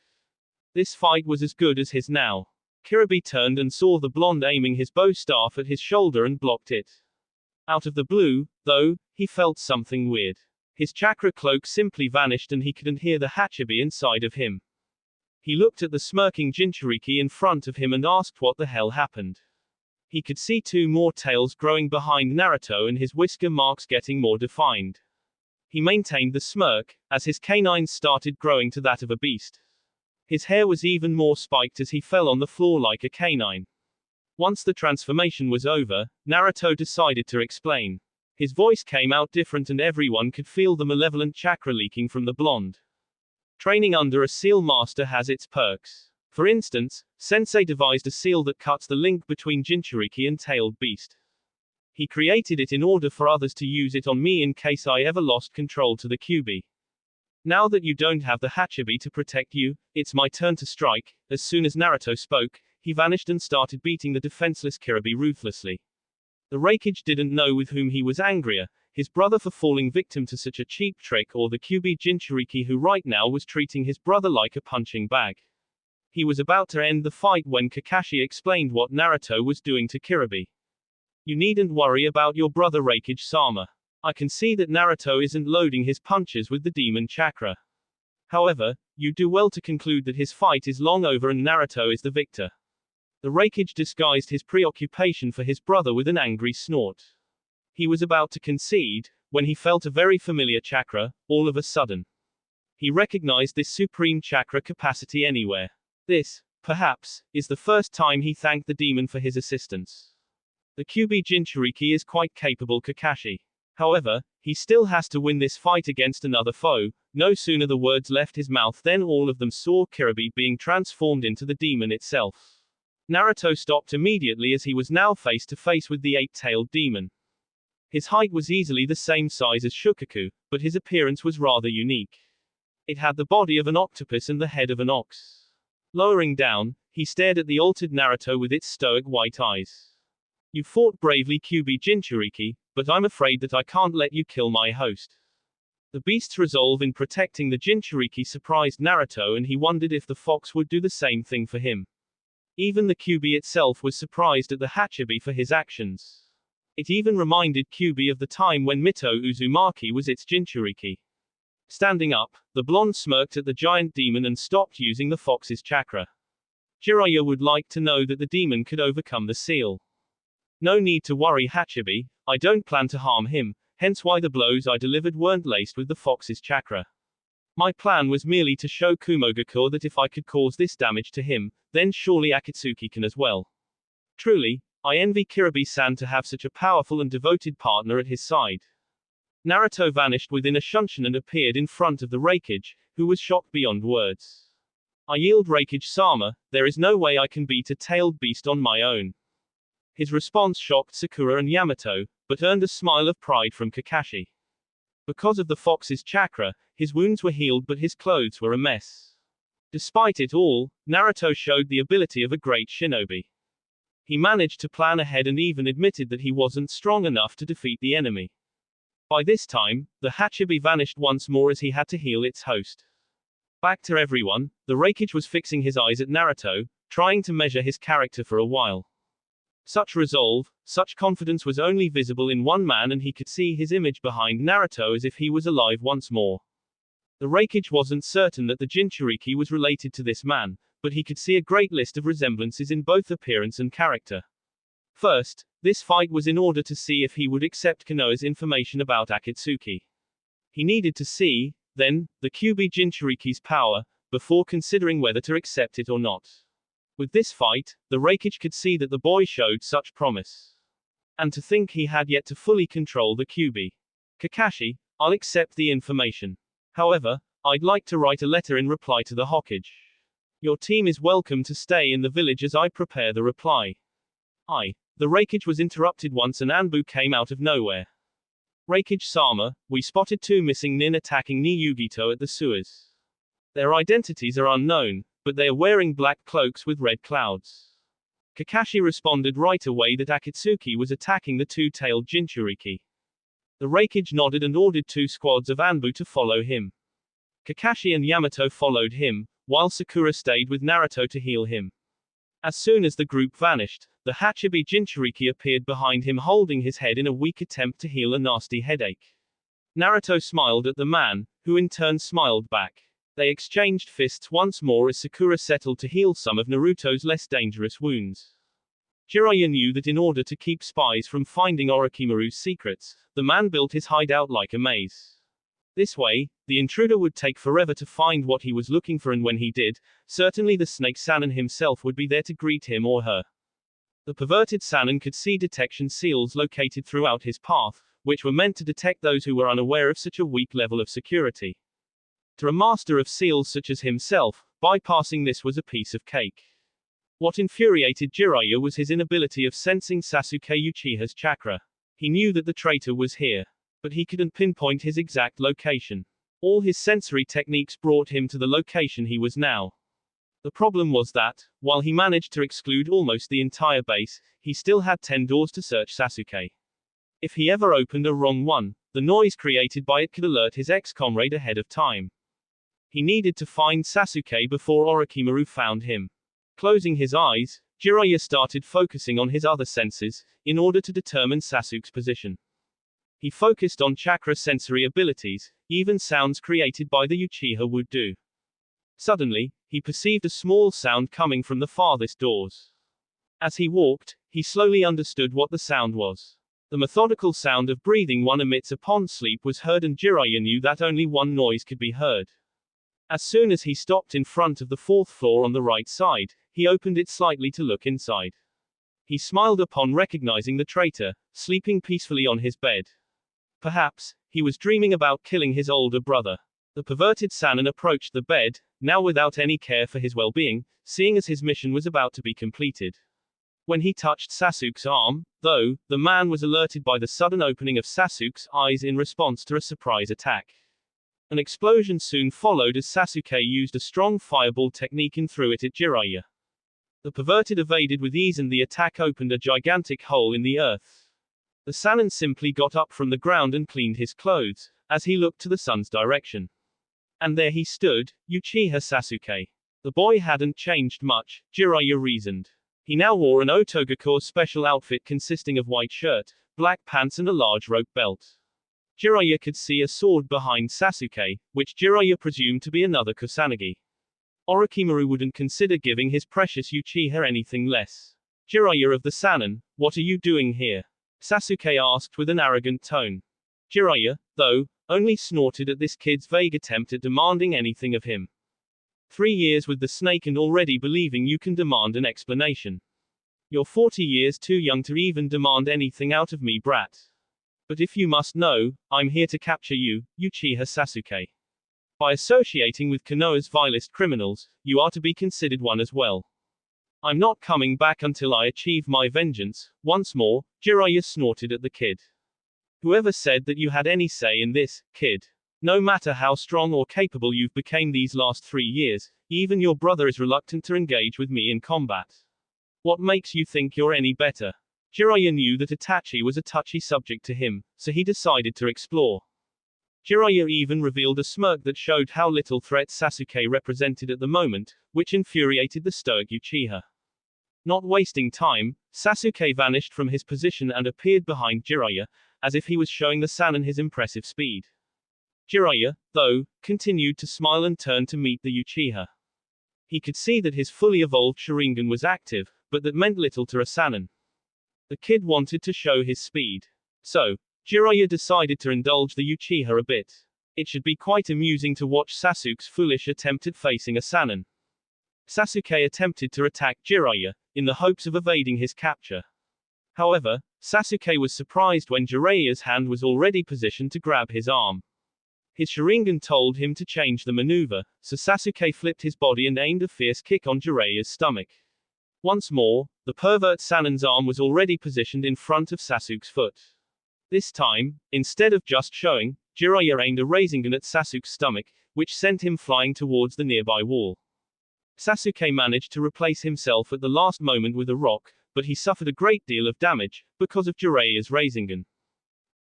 This fight was as good as his now. Kiribi turned and saw the blonde aiming his bow staff at his shoulder and blocked it. Out of the blue, though, he felt something weird. His chakra cloak simply vanished and he couldn't hear the Hachibi inside of him. He looked at the smirking Jinchuriki in front of him and asked what the hell happened. He could see 2 more tails growing behind Naruto and his whisker marks getting more defined. He maintained the smirk, as his canines started growing to that of a beast. His hair was even more spiked as he fell on the floor like a canine. Once the transformation was over, Naruto decided to explain. His voice came out different and everyone could feel the malevolent chakra leaking from the blonde. Training under a seal master has its perks. For instance, Sensei devised a seal that cuts the link between Jinchuriki and Tailed Beast. He created it in order for others to use it on me in case I ever lost control to the Kyuubi. Now that you don't have the Hachibi to protect you, it's my turn to strike. As soon as Naruto spoke, he vanished and started beating the defenseless Kyuubi ruthlessly. The Raikage didn't know with whom he was angrier, his brother for falling victim to such a cheap trick or the Kyuubi Jinchuriki who right now was treating his brother like a punching bag. He was about to end the fight when Kakashi explained what Naruto was doing to Kyuubi. You needn't worry about your brother Raikage-sama. I can see that Naruto isn't loading his punches with the demon chakra. However, you do well to conclude that his fight is long over and Naruto is the victor. The Raikage disguised his preoccupation for his brother with an angry snort. He was about to concede, when he felt a very familiar chakra, all of a sudden. He recognized this supreme chakra capacity anywhere. This, perhaps, is the first time he thanked the demon for his assistance. The Kyuubi Jinchuriki is quite capable Kakashi. However, he still has to win this fight against another foe. No sooner the words left his mouth than all of them saw Kyuubi being transformed into the demon itself. Naruto stopped immediately as he was now face to face with the 8-tailed demon. His height was easily the same size as Shukaku, but his appearance was rather unique. It had the body of an octopus and the head of an ox. Lowering down, he stared at the altered Naruto with its stoic white eyes. You fought bravely Kyuubi Jinchuriki, but I'm afraid that I can't let you kill my host. The beast's resolve in protecting the Jinchuriki surprised Naruto and he wondered if the fox would do the same thing for him. Even the Kyuubi itself was surprised at the Hachibi for his actions. It even reminded Kyuubi of the time when Mito Uzumaki was its Jinchuriki. Standing up, the blonde smirked at the giant demon and stopped using the fox's chakra. Jiraiya would like to know that the demon could overcome the seal. No need to worry Hachibi, I don't plan to harm him, hence why the blows I delivered weren't laced with the fox's chakra. My plan was merely to show Kumogakur that if I could cause this damage to him, then surely Akatsuki can as well. Truly, I envy Kyuubi-san to have such a powerful and devoted partner at his side. Naruto vanished within a shunshin and appeared in front of the Raikage, who was shocked beyond words. I yield Raikage-sama, there is no way I can beat a tailed beast on my own. His response shocked Sakura and Yamato, but earned a smile of pride from Kakashi. Because of the fox's chakra, his wounds were healed but his clothes were a mess. Despite it all, Naruto showed the ability of a great shinobi. He managed to plan ahead and even admitted that he wasn't strong enough to defeat the enemy. By this time, the Hachibi vanished once more as he had to heal its host. Back to everyone, the Raikage was fixing his eyes at Naruto, trying to measure his character for a while. Such resolve, such confidence was only visible in one man and he could see his image behind Naruto as if he was alive once more. The Raikage wasn't certain that the Jinchuriki was related to this man, but he could see a great list of resemblances in both appearance and character. First, this fight was in order to see if he would accept Konoha's information about Akatsuki. He needed to see, then, the Kyuubi Jinchuriki's power, before considering whether to accept it or not. With this fight, the Raikage could see that the boy showed such promise. And to think he had yet to fully control the Kyuubi. Kakashi, I'll accept the information. However, I'd like to write a letter in reply to the Hokage. Your team is welcome to stay in the village as I prepare the reply. The Raikage was interrupted once an Anbu came out of nowhere. Raikage-sama, we spotted 2 missing nin attacking Ni Yugito at the sewers. Their identities are unknown, but they are wearing black cloaks with red clouds. Kakashi responded right away that Akatsuki was attacking the 2-tailed Jinchuriki. The Raikage nodded and ordered 2 squads of Anbu to follow him. Kakashi and Yamato followed him, while Sakura stayed with Naruto to heal him. As soon as the group vanished, the Hachibi Jinchuriki appeared behind him holding his head in a weak attempt to heal a nasty headache. Naruto smiled at the man, who in turn smiled back. They exchanged fists once more as Sakura settled to heal some of Naruto's less dangerous wounds. Jiraiya knew that in order to keep spies from finding Orochimaru's secrets, the man built his hideout like a maze. This way, the intruder would take forever to find what he was looking for, and when he did, certainly the snake Sannin himself would be there to greet him or her. The perverted Sannin could see detection seals located throughout his path, which were meant to detect those who were unaware of such a weak level of security. To a master of seals such as himself, bypassing this was a piece of cake. What infuriated Jiraiya was his inability of sensing Sasuke Uchiha's chakra. He knew that the traitor was here, but he couldn't pinpoint his exact location. All his sensory techniques brought him to the location he was now. The problem was that, while he managed to exclude almost the entire base, he still had 10 doors to search Sasuke. If he ever opened a wrong one, the noise created by it could alert his ex-comrade ahead of time. He needed to find Sasuke before Orochimaru found him. Closing his eyes, Jiraiya started focusing on his other senses, in order to determine Sasuke's position. He focused on chakra sensory abilities, even sounds created by the Uchiha would do. Suddenly, he perceived a small sound coming from the farthest doors. As he walked, he slowly understood what the sound was. The methodical sound of breathing one emits upon sleep was heard, and Jiraiya knew that only one noise could be heard. As soon as he stopped in front of the 4th floor on the right side, he opened it slightly to look inside. He smiled upon recognizing the traitor, sleeping peacefully on his bed. Perhaps, he was dreaming about killing his older brother. The perverted Sannin approached the bed, now without any care for his well-being, seeing as his mission was about to be completed. When he touched Sasuke's arm, though, the man was alerted by the sudden opening of Sasuke's eyes in response to a surprise attack. An explosion soon followed as Sasuke used a strong fireball technique and threw it at Jiraiya. The perverted evaded with ease and the attack opened a gigantic hole in the earth. The Sannin simply got up from the ground and cleaned his clothes, as he looked to the sun's direction. And there he stood, Uchiha Sasuke. The boy hadn't changed much, Jiraiya reasoned. He now wore an Otogakure special outfit consisting of white shirt, black pants and a large rope belt. Jiraiya could see a sword behind Sasuke, which Jiraiya presumed to be another Kusanagi. Orochimaru wouldn't consider giving his precious Uchiha anything less. Jiraiya of the Sannin, what are you doing here? Sasuke asked with an arrogant tone. Jiraiya, though, only snorted at this kid's vague attempt at demanding anything of him. 3 years with the snake and already believing you can demand an explanation. You're 40 years too young to even demand anything out of me, brat. But if you must know, I'm here to capture you, Uchiha Sasuke. By associating with Konoha's vilest criminals, you are to be considered one as well. I'm not coming back until I achieve my vengeance. Once more, Jiraiya snorted at the kid. Whoever said that you had any say in this, kid? No matter how strong or capable you've become these last 3 years, even your brother is reluctant to engage with me in combat. What makes you think you're any better? Jiraiya knew that Itachi was a touchy subject to him, so he decided to explore. Jiraiya even revealed a smirk that showed how little threat Sasuke represented at the moment, which infuriated the stoic Uchiha. Not wasting time, Sasuke vanished from his position and appeared behind Jiraiya, as if he was showing the Sannin his impressive speed. Jiraiya, though, continued to smile and turned to meet the Uchiha. He could see that his fully evolved Sharingan was active, but that meant little to a Sannin. The kid wanted to show his speed. So, Jiraiya decided to indulge the Uchiha a bit. It should be quite amusing to watch Sasuke's foolish attempt at facing a Sannin. Sasuke attempted to attack Jiraiya, in the hopes of evading his capture. However, Sasuke was surprised when Jiraiya's hand was already positioned to grab his arm. His Sharingan told him to change the maneuver, so Sasuke flipped his body and aimed a fierce kick on Jiraiya's stomach. Once more, the pervert Sannin's arm was already positioned in front of Sasuke's foot. This time, instead of just showing, Jiraiya aimed a Rasengan at Sasuke's stomach, which sent him flying towards the nearby wall. Sasuke managed to replace himself at the last moment with a rock, but he suffered a great deal of damage, because of Jiraiya's Rasengan.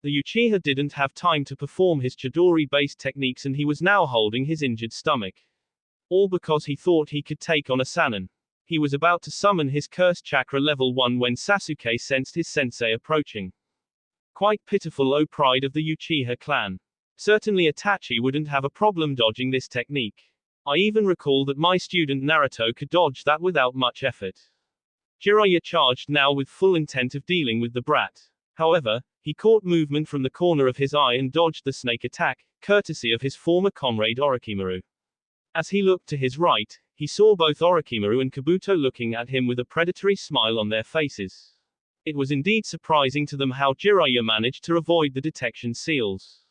The Uchiha didn't have time to perform his Chidori-based techniques and he was now holding his injured stomach. All because he thought he could take on a Sannin. He was about to summon his cursed chakra level 1 when Sasuke sensed his sensei approaching. Quite pitiful, oh pride of the Uchiha clan. Certainly Itachi wouldn't have a problem dodging this technique. I even recall that my student Naruto could dodge that without much effort. Jiraiya charged now with full intent of dealing with the brat. However, he caught movement from the corner of his eye and dodged the snake attack, courtesy of his former comrade Orochimaru. As he looked to his right, he saw both Orochimaru and Kabuto looking at him with a predatory smile on their faces. It was indeed surprising to them how Jiraiya managed to avoid the detection seals.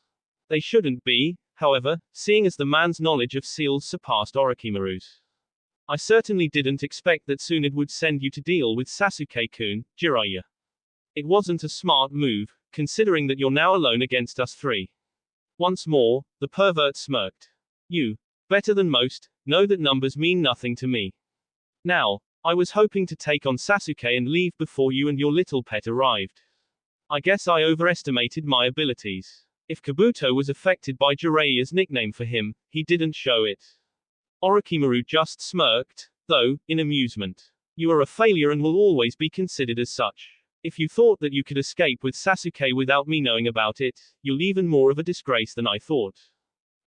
They shouldn't be, however, seeing as the man's knowledge of seals surpassed Orochimaru's. I certainly didn't expect that soon it would send you to deal with Sasuke-kun, Jiraiya. It wasn't a smart move, considering that you're now alone against us three. Once more, the pervert smirked. You, better than most, know that numbers mean nothing to me. Now, I was hoping to take on Sasuke and leave before you and your little pet arrived. I guess I overestimated my abilities. If Kabuto was affected by Jiraiya's nickname for him, he didn't show it. Orochimaru just smirked, though, in amusement. You are a failure and will always be considered as such. If you thought that you could escape with Sasuke without me knowing about it, you're even more of a disgrace than I thought.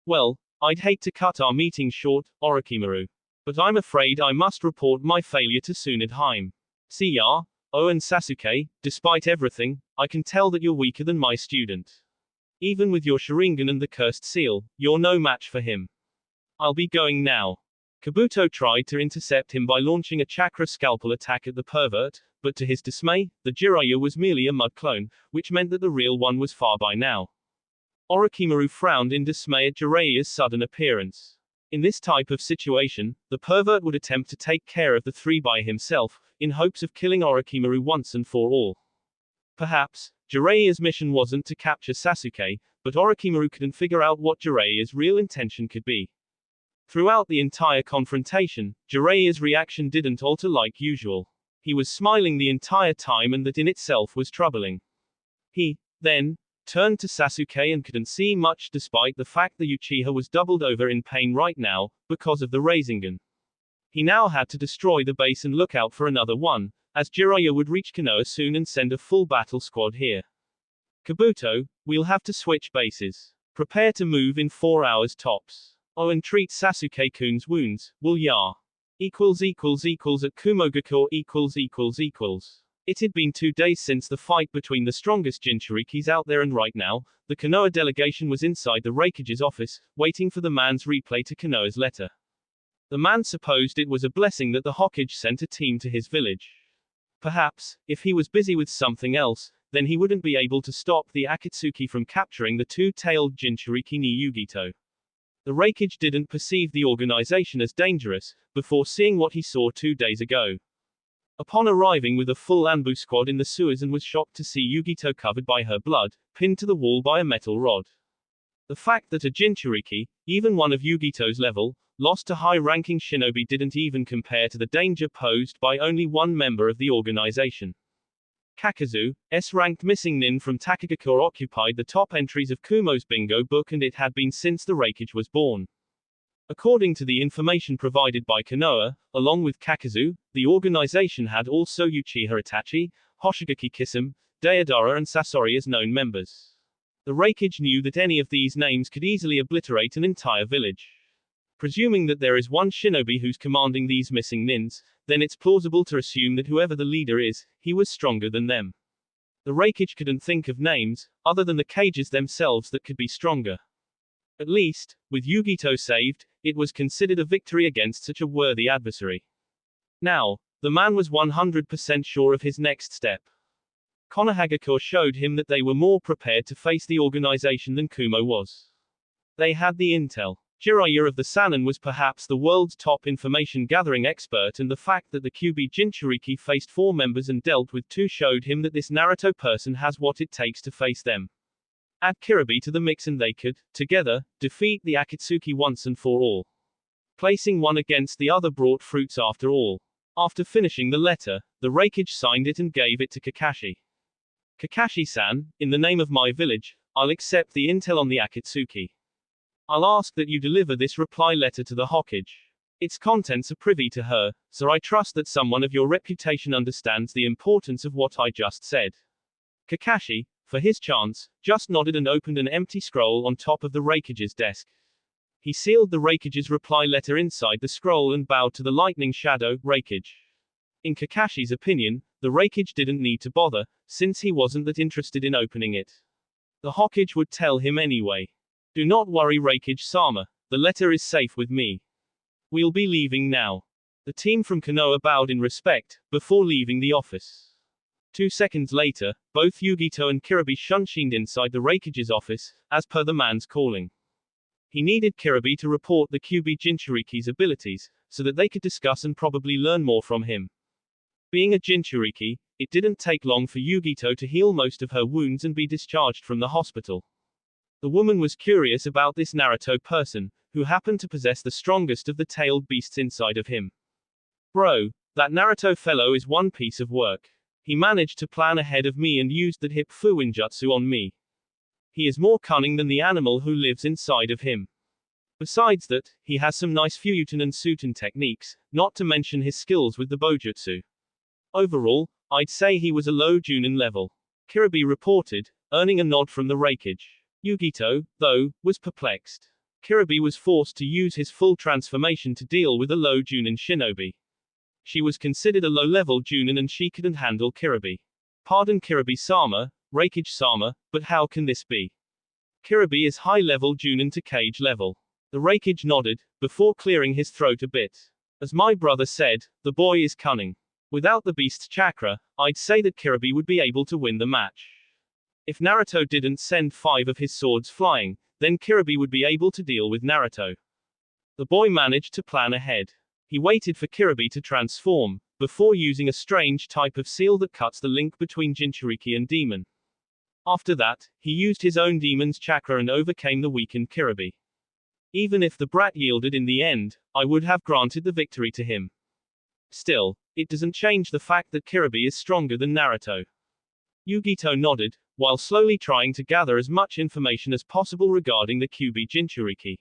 Well, I'd hate to cut our meeting short, Orochimaru. But I'm afraid I must report my failure to Tsunadheim. See ya? Oh, and Sasuke, despite everything, I can tell that you're weaker than my student. Even with your Sharingan and the cursed seal, you're no match for him. I'll be going now. Kabuto tried to intercept him by launching a chakra scalpel attack at the pervert, but to his dismay, the Jiraiya was merely a mud clone, which meant that the real one was far by now. Orochimaru frowned in dismay at Jiraiya's sudden appearance. In this type of situation, the pervert would attempt to take care of the three by himself, in hopes of killing Orochimaru once and for all. Perhaps, Jiraiya's mission wasn't to capture Sasuke, but Orochimaru couldn't figure out what Jiraiya's real intention could be. Throughout the entire confrontation, Jiraiya's reaction didn't alter like usual. He was smiling the entire time, and that in itself was troubling. He, then, turned to Sasuke and couldn't see much despite the fact the Uchiha was doubled over in pain right now, because of the Rasengan. He now had to destroy the base and look out for another one, as Jiraiya would reach Konoha soon and send a full battle squad here. Kabuto, we'll have to switch bases. Prepare to move in 4 hours tops. Oh, and treat Sasuke-kun's wounds, will ya? == at Kumogakure == It had been 2 days since the fight between the strongest Jinchurikis out there, and right now, the Konoha delegation was inside the Raikage's office, waiting for the man's replay to Konoha's letter. The man supposed it was a blessing that the Hokage sent a team to his village. Perhaps, if he was busy with something else, then he wouldn't be able to stop the Akatsuki from capturing the two-tailed Jinchuriki ni Yugito. The Raikage didn't perceive the organization as dangerous, before seeing what he saw 2 days ago. Upon arriving with a full Anbu squad in the sewers, and was shocked to see Yugito covered by her blood, pinned to the wall by a metal rod. The fact that a Jinchuriki, even one of Yugito's level, lost to high-ranking shinobi didn't even compare to the danger posed by only one member of the organization. Kakazu, S-ranked missing nin from Takagakure, occupied the top entries of Kumo's bingo book, and it had been since the Raikage was born. According to the information provided by Konoha, along with Kakazu, the organization had also Uchiha Itachi, Hoshigaki Kisame, Deidara and Sasori as known members. The Raikage knew that any of these names could easily obliterate an entire village. Presuming that there is one shinobi who's commanding these missing nins, then it's plausible to assume that whoever the leader is, he was stronger than them. The Raikage couldn't think of names, other than the Kages themselves, that could be stronger. At least, with Yugito saved, it was considered a victory against such a worthy adversary. Now, the man was 100% sure of his next step. Konohagakure showed him that they were more prepared to face the organization than Kumo was. They had the intel. Jiraiya of the Sannin was perhaps the world's top information-gathering expert, and the fact that the QB Jinchuriki faced 4 members and dealt with 2 showed him that this Naruto person has what it takes to face them. Add Kiribi to the mix and they could, together, defeat the Akatsuki once and for all. Placing one against the other brought fruits after all. After finishing the letter, the Raikage signed it and gave it to Kakashi. Kakashi-san, in the name of my village, I'll accept the intel on the Akatsuki. I'll ask that you deliver this reply letter to the Hokage. Its contents are privy to her, so I trust that someone of your reputation understands the importance of what I just said. Kakashi, for his chance, just nodded and opened an empty scroll on top of the Raikage's desk. He sealed the Raikage's reply letter inside the scroll and bowed to the lightning shadow, Raikage. In Kakashi's opinion, the Raikage didn't need to bother, since he wasn't that interested in opening it. The Hokage would tell him anyway. Do not worry, Raikage-sama, the letter is safe with me. We'll be leaving now. The team from Konoha bowed in respect, before leaving the office. 2 seconds later, both Yugito and Kiribi shunshined inside the Raikage's office, as per the man's calling. He needed Kiribi to report the Kyuubi Jinchuriki's abilities, so that they could discuss and probably learn more from him. Being a Jinchuriki, it didn't take long for Yugito to heal most of her wounds and be discharged from the hospital. The woman was curious about this Naruto person, who happened to possess the strongest of the tailed beasts inside of him. Bro, that Naruto fellow is one piece of work. He managed to plan ahead of me and used that hip fuinjutsu on me. He is more cunning than the animal who lives inside of him. Besides that, he has some nice Fuyuten and Suten techniques, not to mention his skills with the Bojutsu. Overall, I'd say he was a low Junin level. Kiribi reported, earning a nod from the Raikage. Yugito, though, was perplexed. Kiribi was forced to use his full transformation to deal with a low Junin shinobi. She was considered a low-level Junin and she couldn't handle Kiribi. Pardon Kiribi-sama, Raikage-sama, but how can this be? Kiribi is high-level Junin to Kage level. The Raikage nodded, before clearing his throat a bit. As my brother said, the boy is cunning. Without the beast's chakra, I'd say that Kiribi would be able to win the match. If Naruto didn't send 5 of his swords flying, then Kiribi would be able to deal with Naruto. The boy managed to plan ahead. He waited for Kiribi to transform, before using a strange type of seal that cuts the link between Jinchuriki and demon. After that, he used his own demon's chakra and overcame the weakened Kiribi. Even if the brat yielded in the end, I would have granted the victory to him. Still, it doesn't change the fact that Kiribi is stronger than Naruto. Yugito nodded, while slowly trying to gather as much information as possible regarding the Kyuubi Jinchuriki.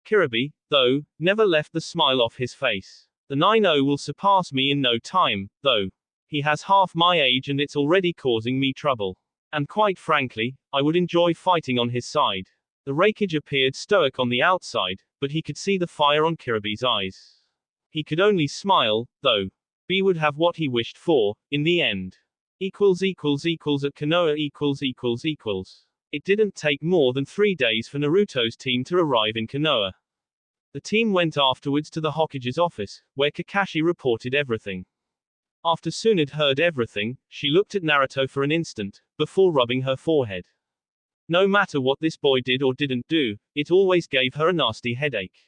Kiribi, though, never left the smile off his face. The 9-0 will surpass me in no time, though. He has half my age and it's already causing me trouble. And quite frankly, I would enjoy fighting on his side. The Raikage appeared stoic on the outside, but he could see the fire on Kiribi's eyes. He could only smile, though. B would have what he wished for, in the end. At Konoha . It didn't take more than 3 days for Naruto's team to arrive in Konoha. The team went afterwards to the Hokage's office, where Kakashi reported everything. After Tsunade had heard everything, she looked at Naruto for an instant, before rubbing her forehead. No matter what this boy did or didn't do, it always gave her a nasty headache.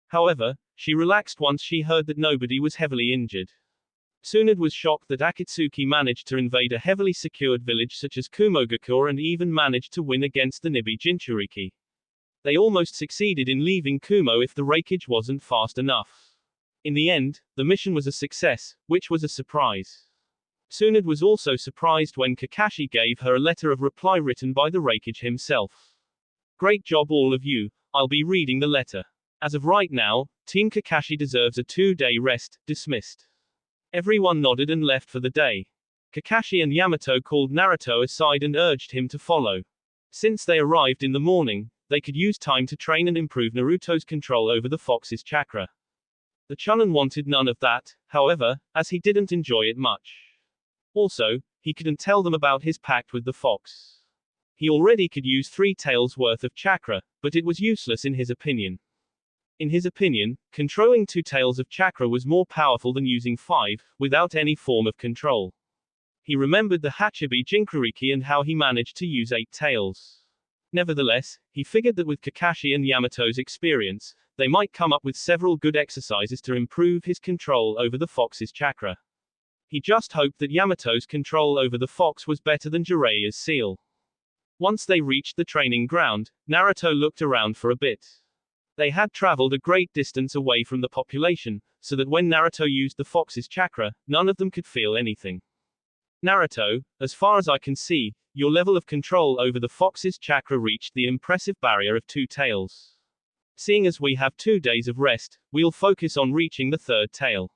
However, she relaxed once she heard that nobody was heavily injured. Tsunade was shocked that Akatsuki managed to invade a heavily secured village such as Kumogakure and even managed to win against the Nibi Jinchuriki. They almost succeeded in leaving Kumo if the Raikage wasn't fast enough. In the end, the mission was a success, which was a surprise. Tsunade was also surprised when Kakashi gave her a letter of reply written by the Raikage himself. Great job all of you, I'll be reading the letter. As of right now, Team Kakashi deserves a 2-day rest, dismissed. Everyone nodded and left for the day. Kakashi and Yamato called Naruto aside and urged him to follow. Since they arrived in the morning, they could use time to train and improve Naruto's control over the fox's chakra. The Chunin wanted none of that, however, as he didn't enjoy it much. Also, he couldn't tell them about his pact with the fox. He already could use 3 tails worth of chakra, but it was useless in his opinion. In his opinion, controlling 2 tails of chakra was more powerful than using 5, without any form of control. He remembered the Hachibi Jinchuriki and how he managed to use 8 tails. Nevertheless, he figured that with Kakashi and Yamato's experience, they might come up with several good exercises to improve his control over the fox's chakra. He just hoped that Yamato's control over the fox was better than Jiraiya's seal. Once they reached the training ground, Naruto looked around for a bit. They had traveled a great distance away from the population, so that when Naruto used the fox's chakra, none of them could feel anything. Naruto, as far as I can see, your level of control over the fox's chakra reached the impressive barrier of 2 tails. Seeing as we have 2 days of rest, we'll focus on reaching the third tail.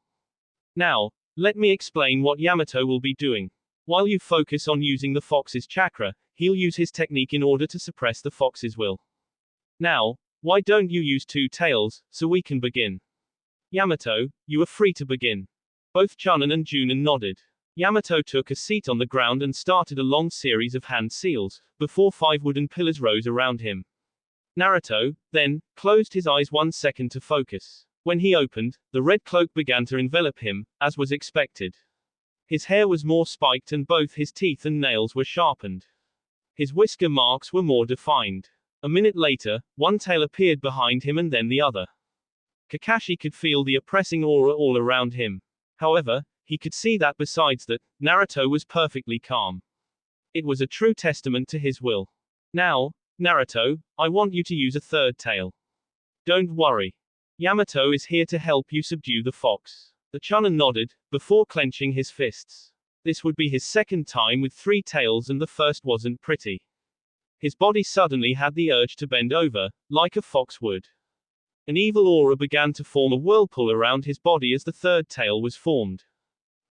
Now, let me explain what Yamato will be doing. While you focus on using the fox's chakra, he'll use his technique in order to suppress the fox's will. Now, why don't you use 2 tails, so we can begin? Yamato, you are free to begin. Both Chunin and Junin nodded. Yamato took a seat on the ground and started a long series of hand seals, before 5 wooden pillars rose around him. Naruto, then, closed his eyes 1 second to focus. When he opened, the red cloak began to envelop him, as was expected. His hair was more spiked and both his teeth and nails were sharpened. His whisker marks were more defined. A minute later, one tail appeared behind him and then the other. Kakashi could feel the oppressing aura all around him. However, he could see that besides that, Naruto was perfectly calm. It was a true testament to his will. Now, Naruto, I want you to use a third tail. Don't worry. Yamato is here to help you subdue the fox. The Chunin nodded, before clenching his fists. This would be his second time with 3 tails and the first wasn't pretty. His body suddenly had the urge to bend over, like a fox would. An evil aura began to form a whirlpool around his body as the third tail was formed.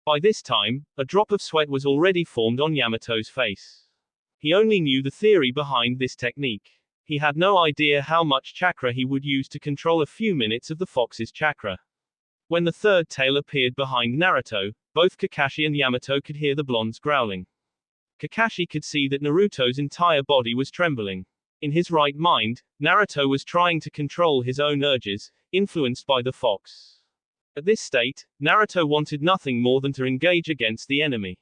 By this time, a drop of sweat was already formed on Yamato's face. He only knew the theory behind this technique. He had no idea how much chakra he would use to control a few minutes of the fox's chakra. When the third tail appeared behind Naruto, both Kakashi and Yamato could hear the blondes growling. Kakashi could see that Naruto's entire body was trembling. In his right mind, Naruto was trying to control his own urges, influenced by the fox. At this state, Naruto wanted nothing more than to engage against the enemy.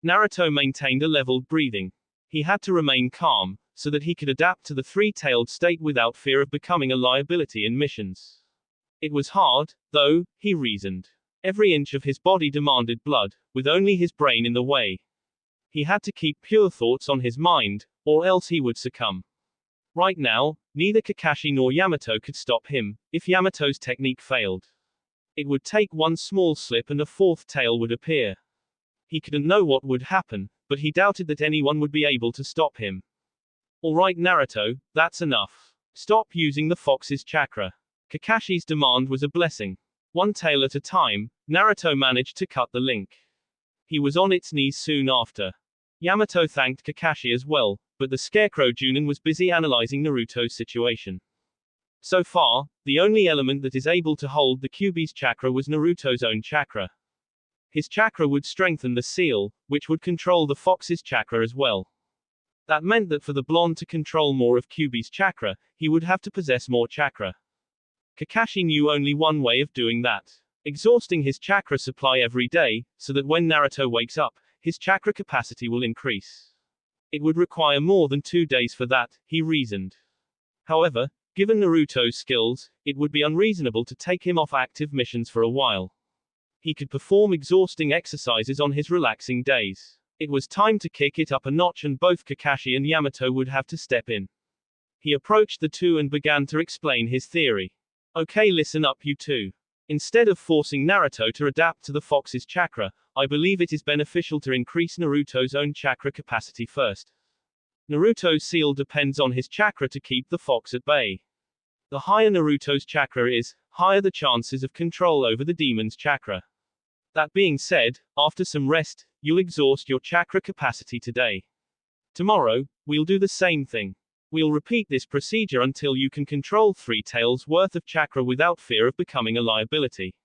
Naruto maintained a leveled breathing. He had to remain calm, so that he could adapt to the 3-tailed state without fear of becoming a liability in missions. It was hard, though, he reasoned. Every inch of his body demanded blood, with only his brain in the way. He had to keep pure thoughts on his mind, or else he would succumb. Right now, neither Kakashi nor Yamato could stop him, if Yamato's technique failed. It would take one small slip and a 4th tail would appear. He couldn't know what would happen, but he doubted that anyone would be able to stop him. Alright Naruto, that's enough. Stop using the fox's chakra. Kakashi's demand was a blessing. 1 tail at a time, Naruto managed to cut the link. He was on its knees soon after. Yamato thanked Kakashi as well, but the scarecrow Junin was busy analyzing Naruto's situation. So far, the only element that is able to hold the Kyuubi's chakra was Naruto's own chakra. His chakra would strengthen the seal, which would control the fox's chakra as well. That meant that for the blonde to control more of Kyuubi's chakra, he would have to possess more chakra. Kakashi knew only one way of doing that. Exhausting his chakra supply every day, so that when Naruto wakes up, his chakra capacity will increase. It would require more than 2 days for that, he reasoned. However, given Naruto's skills, it would be unreasonable to take him off active missions for a while. He could perform exhausting exercises on his relaxing days. It was time to kick it up a notch and both Kakashi and Yamato would have to step in. He approached the two and began to explain his theory. Okay, listen up you two. Instead of forcing Naruto to adapt to the fox's chakra, I believe it is beneficial to increase Naruto's own chakra capacity first. Naruto's seal depends on his chakra to keep the fox at bay. The higher Naruto's chakra is, higher the chances of control over the demon's chakra. That being said, after some rest, you'll exhaust your chakra capacity today. Tomorrow, we'll do the same thing. We'll repeat this procedure until you can control 3 tails worth of chakra without fear of becoming a liability.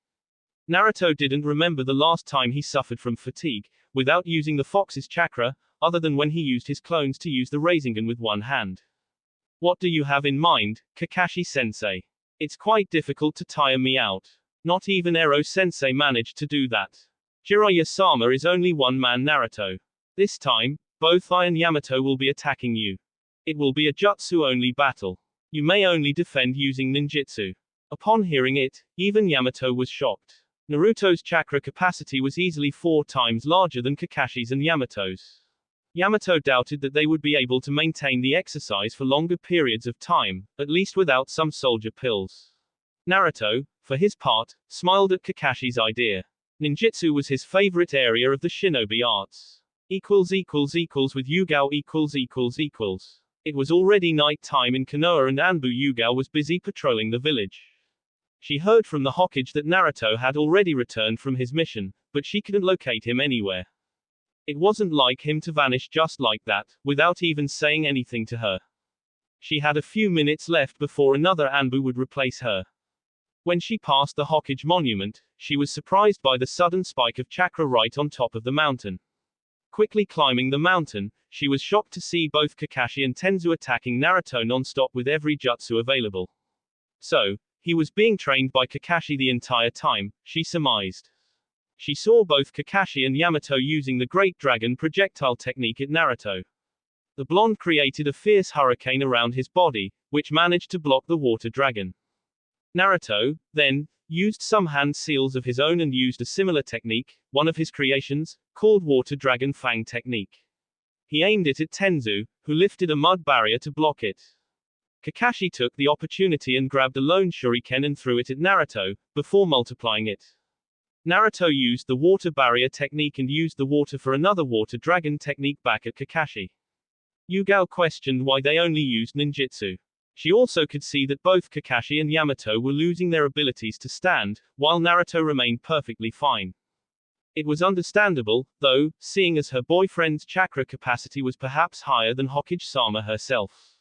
Naruto didn't remember the last time he suffered from fatigue, without using the fox's chakra, other than when he used his clones to use the Rasengan with one hand. What do you have in mind, Kakashi-sensei? It's quite difficult to tire me out. Not even Ero-sensei managed to do that. Jiraiya-sama is only one-man Naruto. This time, both I and Yamato will be attacking you. It will be a jutsu-only battle. You may only defend using ninjutsu. Upon hearing it, even Yamato was shocked. Naruto's chakra capacity was easily 4 times larger than Kakashi's and Yamato's. Yamato doubted that they would be able to maintain the exercise for longer periods of time, at least without some soldier pills. Naruto, for his part, smiled at Kakashi's idea. Ninjutsu was his favorite area of the shinobi arts. With Yugao ======. It was already night time in Konoha and Anbu Yugao was busy patrolling the village. She heard from the Hokage that Naruto had already returned from his mission, but she couldn't locate him anywhere. It wasn't like him to vanish just like that, without even saying anything to her. She had a few minutes left before another Anbu would replace her. When she passed the Hokage monument, she was surprised by the sudden spike of chakra right on top of the mountain. Quickly climbing the mountain, she was shocked to see both Kakashi and Tenzu attacking Naruto non-stop with every jutsu available. So, he was being trained by Kakashi the entire time, she surmised. She saw both Kakashi and Yamato using the Great Dragon projectile technique at Naruto. The blonde created a fierce hurricane around his body, which managed to block the water dragon. Naruto, then, used some hand seals of his own and used a similar technique, one of his creations, called Water Dragon Fang technique. He aimed it at Tenzu, who lifted a mud barrier to block it. Kakashi took the opportunity and grabbed a lone shuriken and threw it at Naruto, before multiplying it. Naruto used the water barrier technique and used the water for another water dragon technique back at Kakashi. Yugao questioned why they only used ninjutsu. She also could see that both Kakashi and Yamato were losing their abilities to stand, while Naruto remained perfectly fine. It was understandable, though, seeing as her boyfriend's chakra capacity was perhaps higher than Hokage-sama herself.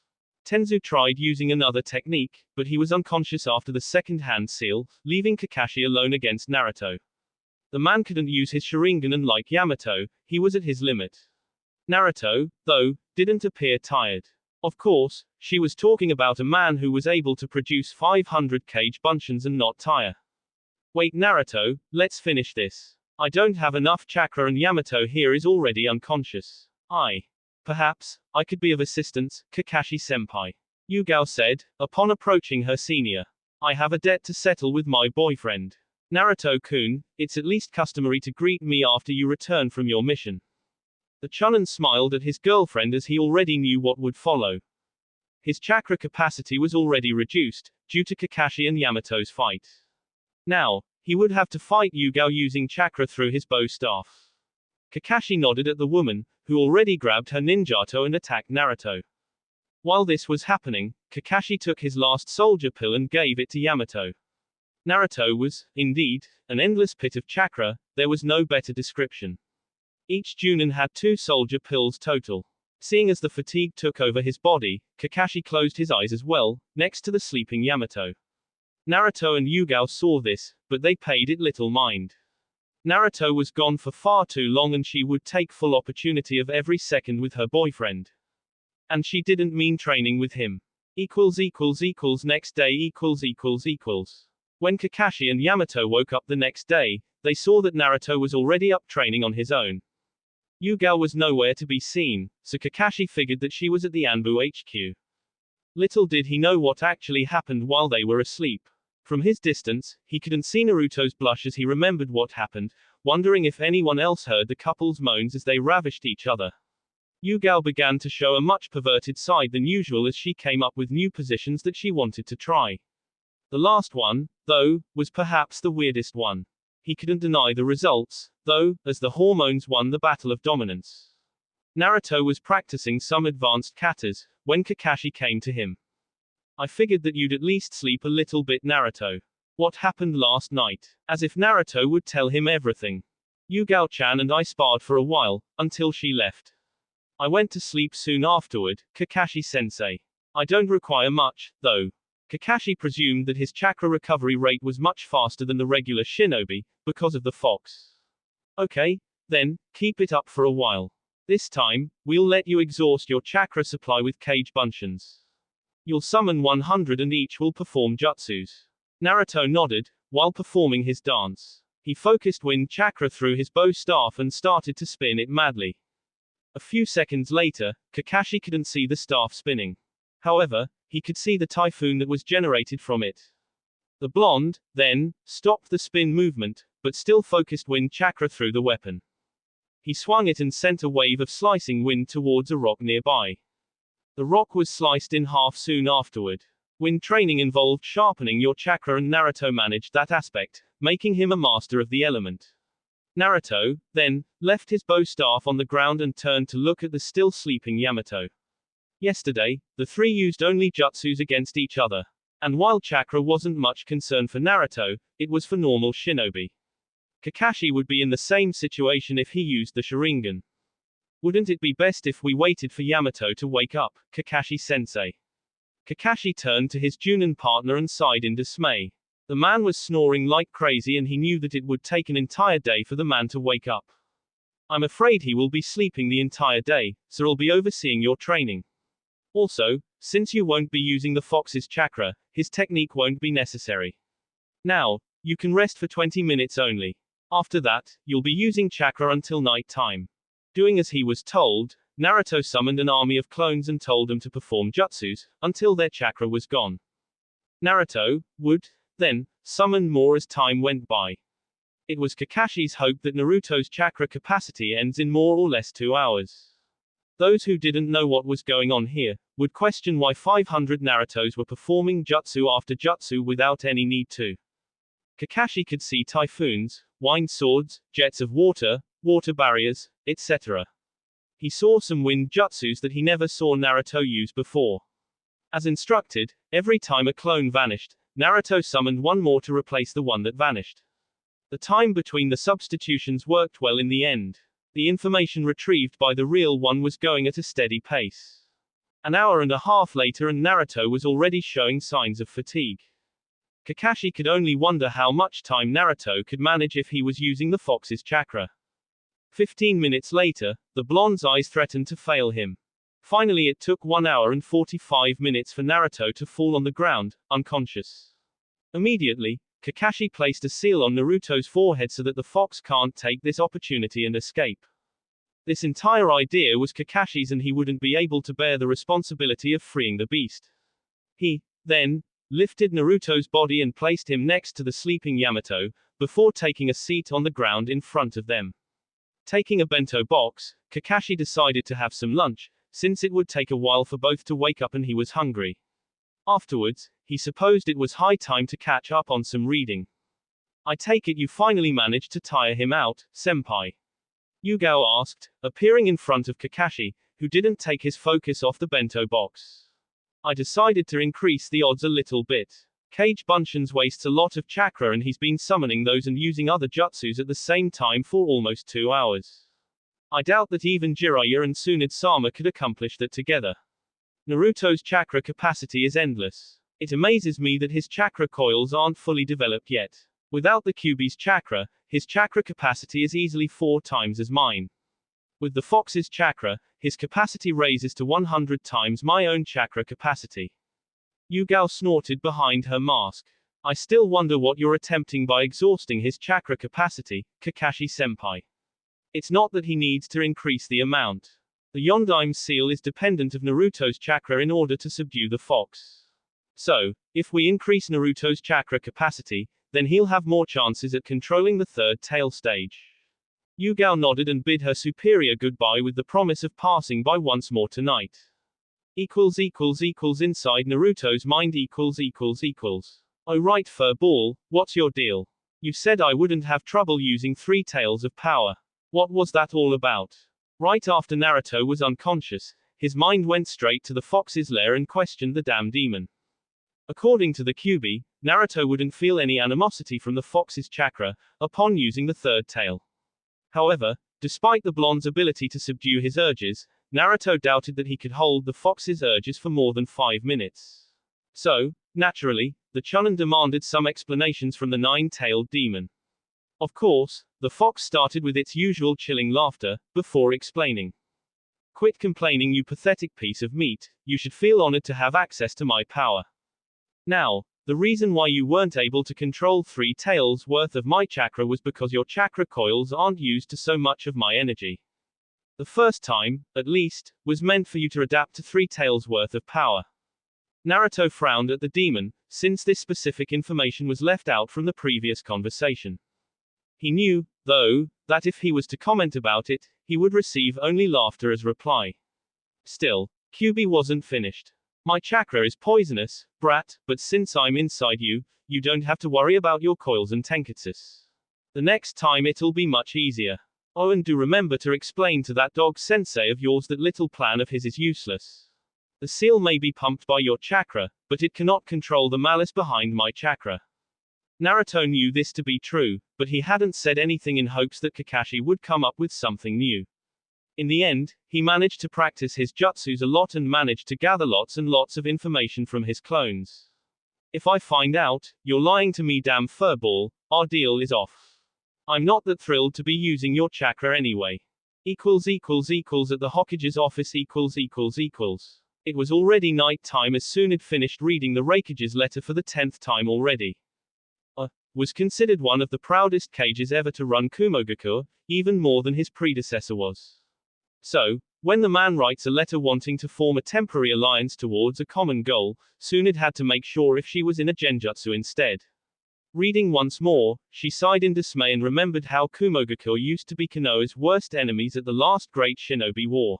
Tenzu tried using another technique, but he was unconscious after the second hand seal, leaving Kakashi alone against Naruto. The man couldn't use his Sharingan and like Yamato, he was at his limit. Naruto, though, didn't appear tired. Of course, she was talking about a man who was able to produce 500 kage bunshin and not tire. Wait Naruto, let's finish this. I don't have enough chakra and Yamato here is already unconscious. Perhaps, I could be of assistance, Kakashi-senpai. Yugao said, upon approaching her senior. I have a debt to settle with my boyfriend. Naruto-kun, it's at least customary to greet me after you return from your mission. The Chunin smiled at his girlfriend as he already knew what would follow. His chakra capacity was already reduced, due to Kakashi and Yamato's fight. Now, he would have to fight Yugao using chakra through his bow staff. Kakashi nodded at the woman, who already grabbed her ninjato and attacked Naruto. While this was happening, Kakashi took his last soldier pill and gave it to Yamato. Naruto was, indeed, an endless pit of chakra, there was no better description. Each Junin had 2 soldier pills total. Seeing as the fatigue took over his body, Kakashi closed his eyes as well, next to the sleeping Yamato. Naruto and Yugao saw this, but they paid it little mind. Naruto was gone for far too long and she would take full opportunity of every second with her boyfriend. And she didn't mean training with him. Next day . When Kakashi and Yamato woke up the next day, they saw that Naruto was already up training on his own. Yugao was nowhere to be seen, so Kakashi figured that she was at the Anbu HQ. Little did he know what actually happened while they were asleep. From his distance, he couldn't see Naruto's blush as he remembered what happened, wondering if anyone else heard the couple's moans as they ravished each other. Yugao began to show a much perverted side than usual as she came up with new positions that she wanted to try. The last one, though, was perhaps the weirdest one. He couldn't deny the results, though, as the hormones won the battle of dominance. Naruto was practicing some advanced katas, when Kakashi came to him. I figured that you'd at least sleep a little bit Naruto. What happened last night? As if Naruto would tell him everything. Yugao-chan and I sparred for a while, until she left. I went to sleep soon afterward, Kakashi-sensei. I don't require much, though. Kakashi presumed that his chakra recovery rate was much faster than the regular shinobi, because of the fox. Okay, then, keep it up for a while. This time, we'll let you exhaust your chakra supply with kage bunshins. You'll summon 100 and each will perform jutsus. Naruto nodded, while performing his dance. He focused wind chakra through his bow staff and started to spin it madly. A few seconds later, Kakashi couldn't see the staff spinning. However, he could see the typhoon that was generated from it. The blonde, then, stopped the spin movement, but still focused wind chakra through the weapon. He swung it and sent a wave of slicing wind towards a rock nearby. The rock was sliced in half soon afterward. Wind training involved sharpening your chakra and Naruto managed that aspect, making him a master of the element. Naruto, then, left his bow staff on the ground and turned to look at the still sleeping Yamato. Yesterday, the three used only jutsus against each other. And while chakra wasn't much concern for Naruto, it was for normal shinobi. Kakashi would be in the same situation if he used the Sharingan. Wouldn't it be best if we waited for Yamato to wake up, Kakashi-sensei? Kakashi turned to his Junin partner and sighed in dismay. The man was snoring like crazy and he knew that it would take an entire day for the man to wake up. I'm afraid he will be sleeping the entire day, so I'll be overseeing your training. Also, since you won't be using the fox's chakra, his technique won't be necessary. Now, you can rest for 20 minutes only. After that, you'll be using chakra until night time. Doing as he was told, Naruto summoned an army of clones and told them to perform jutsus, until their chakra was gone. Naruto would, then, summon more as time went by. It was Kakashi's hope that Naruto's chakra capacity ends in more or less 2 hours. Those who didn't know what was going on here, would question why 500 Narutos were performing jutsu after jutsu without any need to. Kakashi could see typhoons, wind swords, jets of water, water barriers, etc. He saw some wind jutsus that he never saw Naruto use before. As instructed, every time a clone vanished, Naruto summoned one more to replace the one that vanished. The time between the substitutions worked well in the end. The information retrieved by the real one was going at a steady pace. An hour and a half later and Naruto was already showing signs of fatigue. Kakashi could only wonder how much time Naruto could manage if he was using the fox's chakra. 15 minutes later, the blonde's eyes threatened to fail him. Finally it took 1 hour and 45 minutes for Naruto to fall on the ground, unconscious. Immediately, Kakashi placed a seal on Naruto's forehead so that the fox can't take this opportunity and escape. This entire idea was Kakashi's and he wouldn't be able to bear the responsibility of freeing the beast. He, then, lifted Naruto's body and placed him next to the sleeping Yamato, before taking a seat on the ground in front of them. Taking a bento box, Kakashi decided to have some lunch, since it would take a while for both to wake up and he was hungry. Afterwards, he supposed it was high time to catch up on some reading. I take it you finally managed to tire him out, senpai? Yugao asked, appearing in front of Kakashi, who didn't take his focus off the bento box. I decided to increase the odds a little bit. Kage Bunshin's wastes a lot of chakra and he's been summoning those and using other jutsus at the same time for almost 2 hours. I doubt that even Jiraiya and Tsunade-sama could accomplish that together. Naruto's chakra capacity is endless. It amazes me that his chakra coils aren't fully developed yet. Without the Kyuubi's chakra, his chakra capacity is easily 4 times as mine. With the fox's chakra, his capacity raises to 100 times my own chakra capacity. Yugao snorted behind her mask. I still wonder what you're attempting by exhausting his chakra capacity, Kakashi-senpai. It's not that he needs to increase the amount. The Yondaime seal is dependent of Naruto's chakra in order to subdue the fox. So, if we increase Naruto's chakra capacity, then he'll have more chances at controlling the third tail stage. Yugao nodded and bid her superior goodbye with the promise of passing by once more tonight. Inside Naruto's mind Oh right fur ball, what's your deal? You said I wouldn't have trouble using 3 tails of power. What was that all about? Right after Naruto was unconscious, his mind went straight to the fox's lair and questioned the damn demon. According to the Kyuubi, Naruto wouldn't feel any animosity from the fox's chakra, upon using the third tail. However, despite the blonde's ability to subdue his urges, Naruto doubted that he could hold the fox's urges for more than 5 minutes. So, naturally, the Chunin demanded some explanations from the 9-tailed demon. Of course, the fox started with its usual chilling laughter, before explaining. Quit complaining, you pathetic piece of meat, you should feel honored to have access to my power. Now, the reason why you weren't able to control 3 tails worth of my chakra was because your chakra coils aren't used to so much of my energy. The first time, at least, was meant for you to adapt to 3 tails worth of power. Naruto frowned at the demon, since this specific information was left out from the previous conversation. He knew, though, that if he was to comment about it, he would receive only laughter as reply. Still, Kyuubi wasn't finished. My chakra is poisonous, brat, but since I'm inside you, you don't have to worry about your coils and tenketsus. The next time it'll be much easier. Oh, and do remember to explain to that dog sensei of yours that little plan of his is useless. The seal may be pumped by your chakra, but it cannot control the malice behind my chakra. Naruto knew this to be true, but he hadn't said anything in hopes that Kakashi would come up with something new. In the end, he managed to practice his jutsus a lot and managed to gather lots and lots of information from his clones. If I find out, you're lying to me, damn furball, our deal is off. I'm not that thrilled to be using your chakra anyway. At the Hokage's office . It was already night time as Tsunade finished reading the Raikage's letter for the 10th time already. Was considered one of the proudest Kages ever to run Kumogakur, even more than his predecessor was. So, when the man writes a letter wanting to form a temporary alliance towards a common goal, Tsunade had to make sure if she was in a genjutsu instead. Reading once more, she sighed in dismay and remembered how Kumogakur used to be Konoha's worst enemies at the last Great Shinobi War.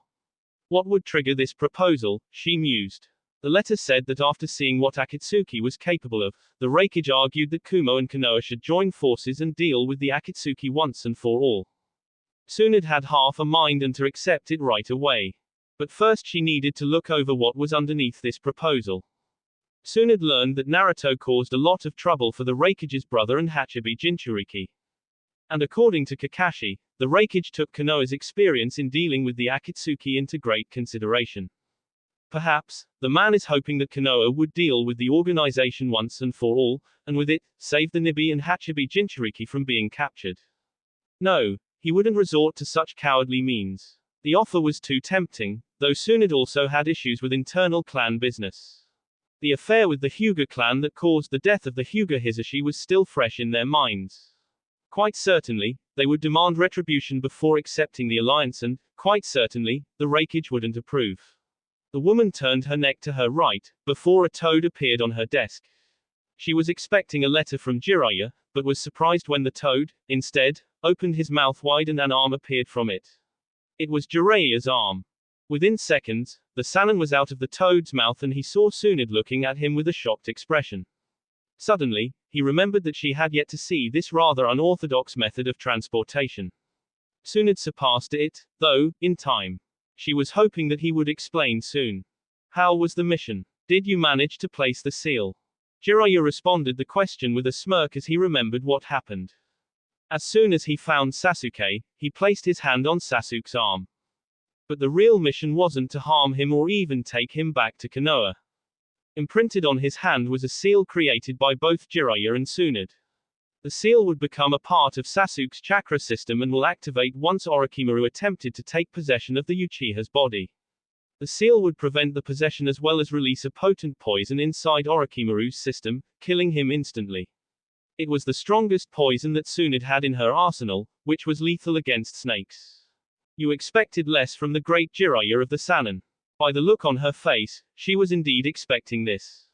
What would trigger this proposal, she mused. The letter said that after seeing what Akatsuki was capable of, the Raikage argued that Kumo and Konoha should join forces and deal with the Akatsuki once and for all. Tsunade had half a mind and to accept it right away. But first she needed to look over what was underneath this proposal. Tsunade learned that Naruto caused a lot of trouble for the Raikage's brother and Hachibi Jinchuriki. And according to Kakashi, the Raikage took Konoha's experience in dealing with the Akatsuki into great consideration. Perhaps, the man is hoping that Konoha would deal with the organization once and for all, and with it, save the Nibi and Hachibi Jinchuriki from being captured. No, he wouldn't resort to such cowardly means. The offer was too tempting, though Tsunade also had issues with internal clan business. The affair with the Hyuga clan that caused the death of the Hyuga Hisashi was still fresh in their minds. Quite certainly, they would demand retribution before accepting the alliance and, quite certainly, the Raikage wouldn't approve. The woman turned her neck to her right, before a toad appeared on her desk. She was expecting a letter from Jiraiya, but was surprised when the toad, instead, opened his mouth wide and an arm appeared from it. It was Jiraiya's arm. Within seconds, the Sannin was out of the toad's mouth and he saw Tsunade looking at him with a shocked expression. Suddenly, he remembered that she had yet to see this rather unorthodox method of transportation. Tsunade surpassed it, though, in time. She was hoping that he would explain soon. How was the mission? Did you manage to place the seal? Jiraiya responded the question with a smirk as he remembered what happened. As soon as he found Sasuke, he placed his hand on Sasuke's arm. But the real mission wasn't to harm him or even take him back to Konoha. Imprinted on his hand was a seal created by both Jiraiya and Tsunade. The seal would become a part of Sasuke's chakra system and will activate once Orochimaru attempted to take possession of the Uchiha's body. The seal would prevent the possession as well as release a potent poison inside Orochimaru's system, killing him instantly. It was the strongest poison that Tsunade had in her arsenal, which was lethal against snakes. You expected less from the great Jiraiya of the Sannin. By the look on her face, she was indeed expecting this.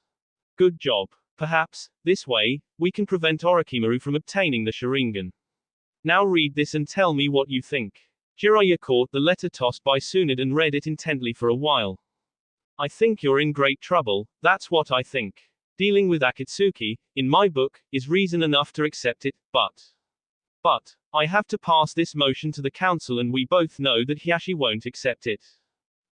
Good job. Perhaps, this way, we can prevent Orochimaru from obtaining the Sharingan. Now read this and tell me what you think. Jiraiya caught the letter tossed by Tsunade and read it intently for a while. I think you're in great trouble, that's what I think. Dealing with Akatsuki, in my book, is reason enough to accept it, but, I have to pass this motion to the council and we both know that Hiashi won't accept it.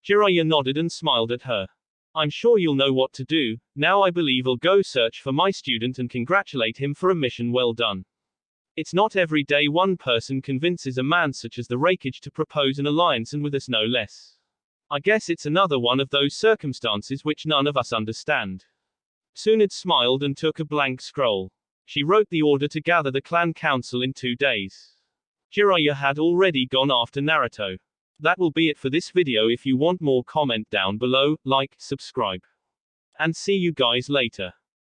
Jiraiya nodded and smiled at her. I'm sure you'll know what to do, now I believe I'll go search for my student and congratulate him for a mission well done. It's not every day one person convinces a man such as the Raikage to propose an alliance and with us no less. I guess it's another one of those circumstances which none of us understand. Tsunade smiled and took a blank scroll. She wrote the order to gather the clan council in 2 days. Jiraiya had already gone after Naruto. That will be it for this video. If you want more, comment down below, like, subscribe. And see you guys later.